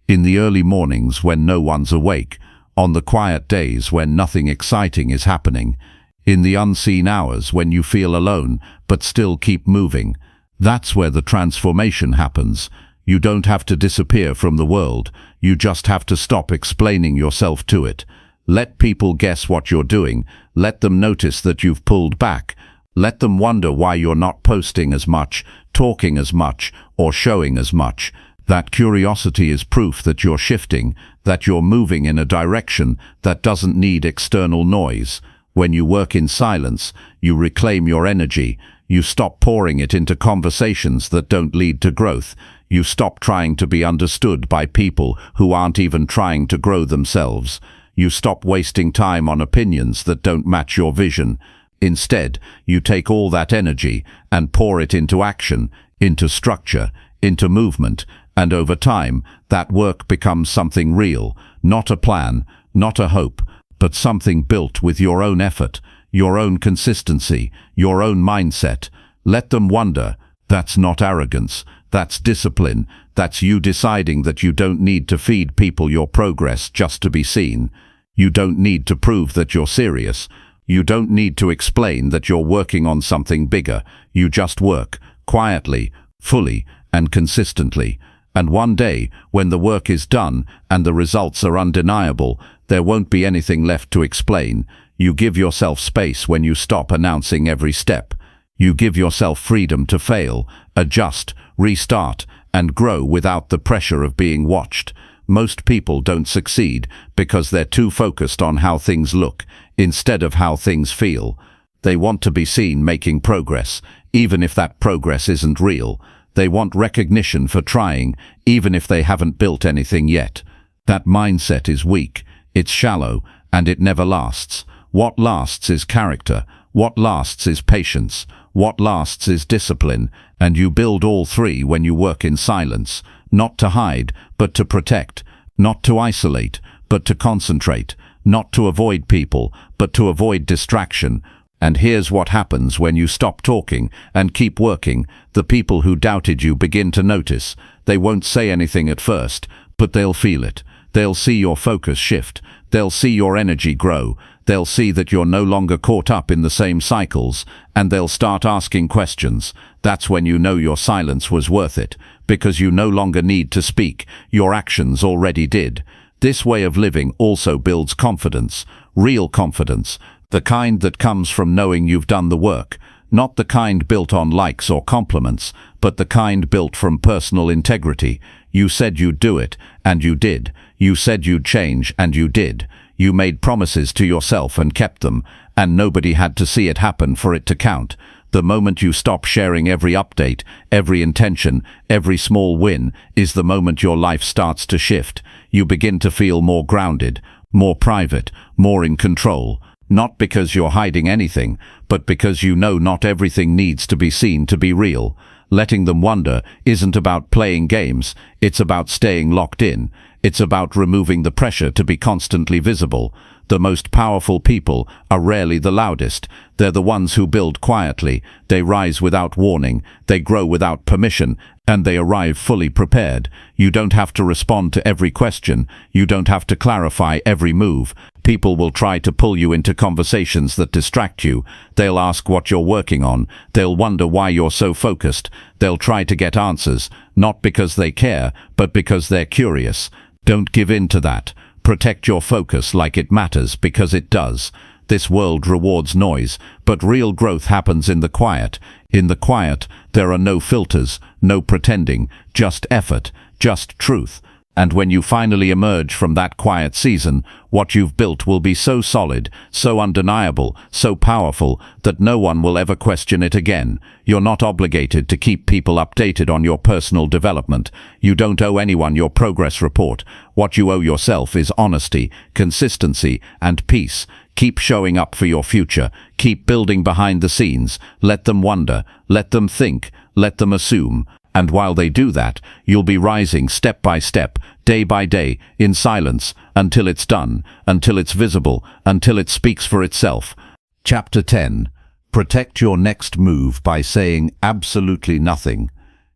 In the early mornings when no one's awake, on the quiet days when nothing exciting is happening, in the unseen hours when you feel alone but still keep moving. That's where the transformation happens. You don't have to disappear from the world. You just have to stop explaining yourself to it. Let people guess what you're doing. Let them notice that you've pulled back. Let them wonder why you're not posting as much, talking as much, or showing as much. That curiosity is proof that you're shifting, that you're moving in a direction that doesn't need external noise. When you work in silence, you reclaim your energy. You stop pouring it into conversations that don't lead to growth. You stop trying to be understood by people who aren't even trying to grow themselves. You stop wasting time on opinions that don't match your vision. Instead, you take all that energy and pour it into action, into structure, into movement, and over time, that work becomes something real, not a plan, not a hope, but something built with your own effort, your own consistency, your own mindset. Let them wonder. That's not arrogance. That's discipline. That's you deciding that you don't need to feed people your progress just to be seen. You don't need to prove that you're serious. You don't need to explain that you're working on something bigger. You just work, quietly, fully, and consistently. And one day, when the work is done and the results are undeniable, there won't be anything left to explain. You give yourself space when you stop announcing every step. You give yourself freedom to fail, adjust, restart, and grow without the pressure of being watched. Most people don't succeed because they're too focused on how things look instead of how things feel. They want to be seen making progress, even if that progress isn't real. They want recognition for trying, even if they haven't built anything yet. That mindset is weak, it's shallow, and it never lasts. What lasts is character. What lasts is patience. What lasts is discipline, and you build all three when you work in silence, not to hide, but to protect, not to isolate, but to concentrate, not to avoid people, but to avoid distraction. And here's what happens when you stop talking and keep working. The people who doubted you begin to notice. They won't say anything at first, but they'll feel it. They'll see your focus shift. They'll see your energy grow. They'll see that you're no longer caught up in the same cycles, and they'll start asking questions. That's when you know your silence was worth it, because you no longer need to speak. Your actions already did. This way of living also builds confidence, real confidence, the kind that comes from knowing you've done the work, Not the kind built on likes or compliments, but the kind built from personal integrity. You said you'd do it, and you did. You said you'd change, and you did. You made promises to yourself and kept them, and nobody had to see it happen for it to count. The moment you stop sharing every update, every intention, every small win, is the moment your life starts to shift. You begin to feel more grounded, more private, more in control. Not because you're hiding anything, but because you know not everything needs to be seen to be real. Letting them wonder isn't about playing games, it's about staying locked in. It's about removing the pressure to be constantly visible. The most powerful people are rarely the loudest. They're the ones who build quietly. They rise without warning. They grow without permission. And they arrive fully prepared. You don't have to respond to every question. You don't have to clarify every move. People will try to pull you into conversations that distract you. They'll ask what you're working on. They'll wonder why you're so focused. They'll try to get answers, not because they care, but because they're curious. Don't give in to that. Protect your focus like it matters, because it does. This world rewards noise, but real growth happens in the quiet. In the quiet, there are no filters, no pretending, just effort, just truth. And when you finally emerge from that quiet season, what you've built will be so solid, so undeniable, so powerful, that no one will ever question it again. You're not obligated to keep people updated on your personal development. You don't owe anyone your progress report. What you owe yourself is honesty, consistency, and peace. Keep showing up for your future. Keep building behind the scenes. Let them wonder. Let them think. Let them assume. And while they do that, you'll be rising step by step, day by day, in silence, until it's done, until it's visible, until it speaks for itself. Chapter 10. Protect your next move by saying absolutely nothing.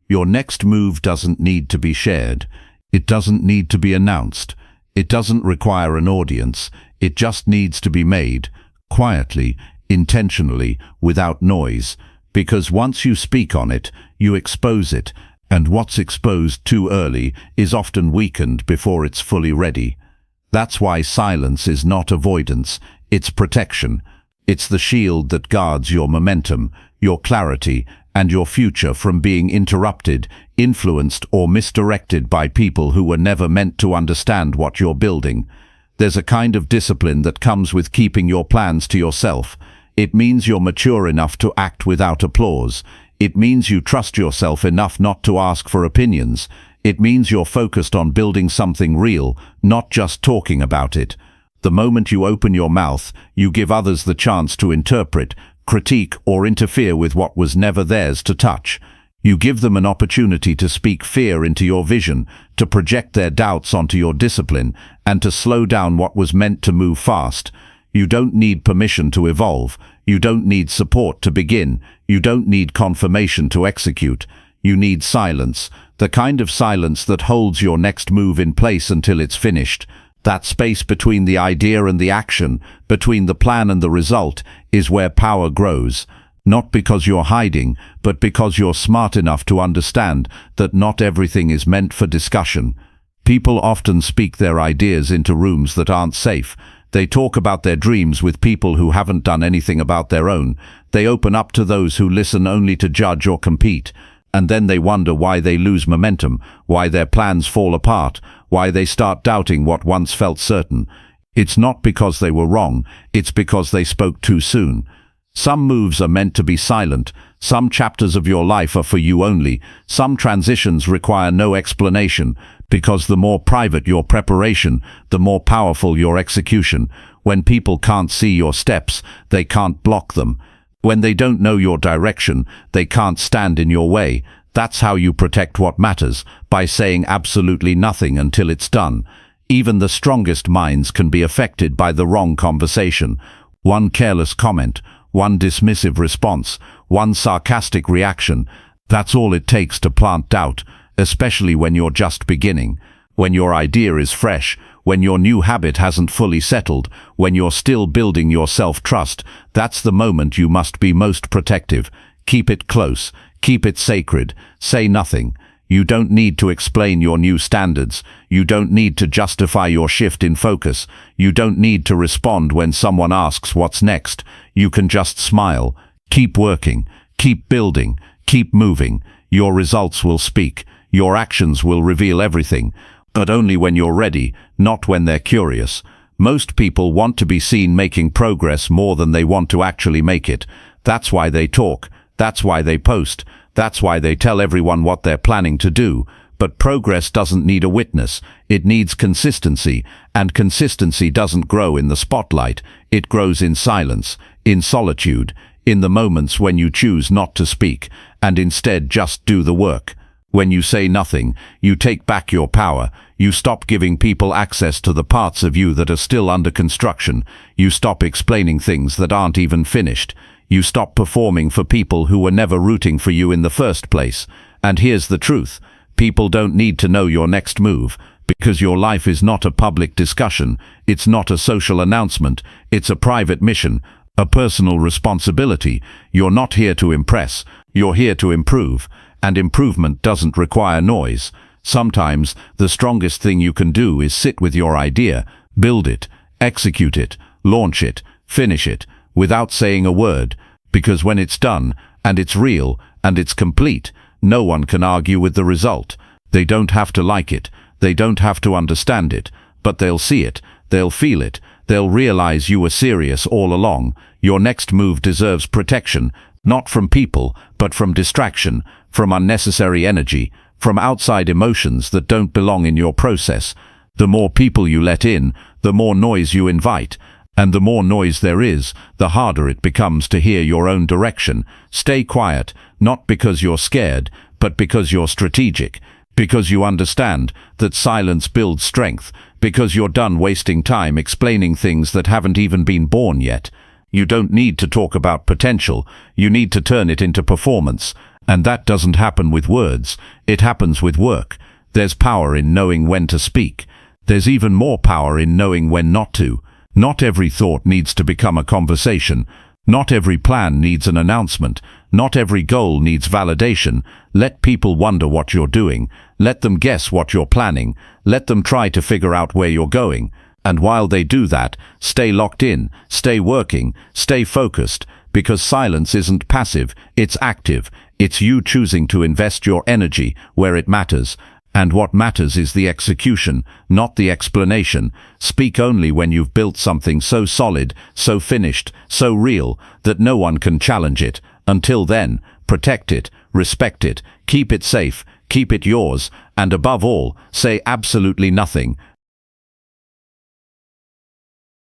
Your next move doesn't need to be shared. It doesn't need to be announced. It doesn't require an audience. It just needs to be made, quietly, intentionally, without noise. Because once you speak on it, you expose it, and what's exposed too early is often weakened before it's fully ready. That's why silence is not avoidance, it's protection. It's the shield that guards your momentum, your clarity, and your future from being interrupted, influenced, or misdirected by people who were never meant to understand what you're building. There's a kind of discipline that comes with keeping your plans to yourself. It means you're mature enough to act without applause. It means you trust yourself enough not to ask for opinions. It means you're focused on building something real, not just talking about it. The moment you open your mouth, you give others the chance to interpret, critique, or interfere with what was never theirs to touch. You give them an opportunity to speak fear into your vision, to project their doubts onto your discipline, and to slow down what was meant to move fast. You don't need permission to evolve. You don't need support to begin. You don't need confirmation to execute. You need silence, the kind of silence that holds your next move in place until it's finished. That space between the idea and the action, between the plan and the result, is where power grows. Not because you're hiding, but because you're smart enough to understand that not everything is meant for discussion. People often speak their ideas into rooms that aren't safe. They talk about their dreams with people who haven't done anything about their own. They open up to those who listen only to judge or compete. And then they wonder why they lose momentum, why their plans fall apart, why they start doubting what once felt certain. It's not because they were wrong, it's because they spoke too soon. Some moves are meant to be silent. Some chapters of your life are for you only. Some transitions require no explanation, because the more private your preparation, the more powerful your execution. When people can't see your steps, they can't block them. When they don't know your direction, they can't stand in your way. That's how you protect what matters, by saying absolutely nothing until it's done. Even the strongest minds can be affected by the wrong conversation. One careless comment, one dismissive response, one sarcastic reaction. That's all it takes to plant doubt, especially when you're just beginning. When your idea is fresh, when your new habit hasn't fully settled, when you're still building your self-trust, that's the moment you must be most protective. Keep it close, keep it sacred, say nothing. You don't need to explain your new standards. You don't need to justify your shift in focus. You don't need to respond when someone asks what's next. You can just smile, Keep working, keep building, keep moving. Your results will speak. Your actions will reveal everything, but only when you're ready, not when they're curious. Most people want to be seen making progress more than they want to actually make it. That's why they talk. That's why they post. That's why they tell everyone what they're planning to do. But progress doesn't need a witness. It needs consistency, and consistency doesn't grow in the spotlight. It grows in silence, in solitude, in the moments when you choose not to speak, and instead just do the work. When you say nothing, you take back your power. You stop giving people access to the parts of you that are still under construction. You stop explaining things that aren't even finished. You stop performing for people who were never rooting for you in the first place. And here's the truth. People don't need to know your next move, because your life is not a public discussion. It's not a social announcement. It's a private mission, a personal responsibility. You're not here to impress. You're here to improve. And improvement doesn't require noise. Sometimes the strongest thing you can do is sit with your idea, build it, execute it, launch it, finish it, without saying a word, because when it's done, and it's real, and it's complete, no one can argue with the result. They don't have to like it, they don't have to understand it, but they'll see it, they'll feel it, they'll realize you were serious all along. Your next move deserves protection, not from people, but from distraction, from unnecessary energy, from outside emotions that don't belong in your process. The more people you let in, the more noise you invite, and the more noise there is, the harder it becomes to hear your own direction. Stay quiet, not because you're scared, but because you're strategic, because you understand that silence builds strength, because you're done wasting time explaining things that haven't even been born yet. You don't need to talk about potential, you need to turn it into performance. And that doesn't happen with words, it happens with work. There's power in knowing when to speak. There's even more power in knowing when not to. Not every thought needs to become a conversation. Not every plan needs an announcement. Not every goal needs validation. Let people wonder what you're doing. Let them guess what you're planning. Let them try to figure out where you're going. And while they do that, stay locked in, stay working, stay focused, because silence isn't passive, it's active. It's you choosing to invest your energy where it matters. And what matters is the execution, not the explanation. Speak only when you've built something so solid, so finished, so real, that no one can challenge it. Until then, protect it, respect it, keep it safe, keep it yours, and above all, say absolutely nothing.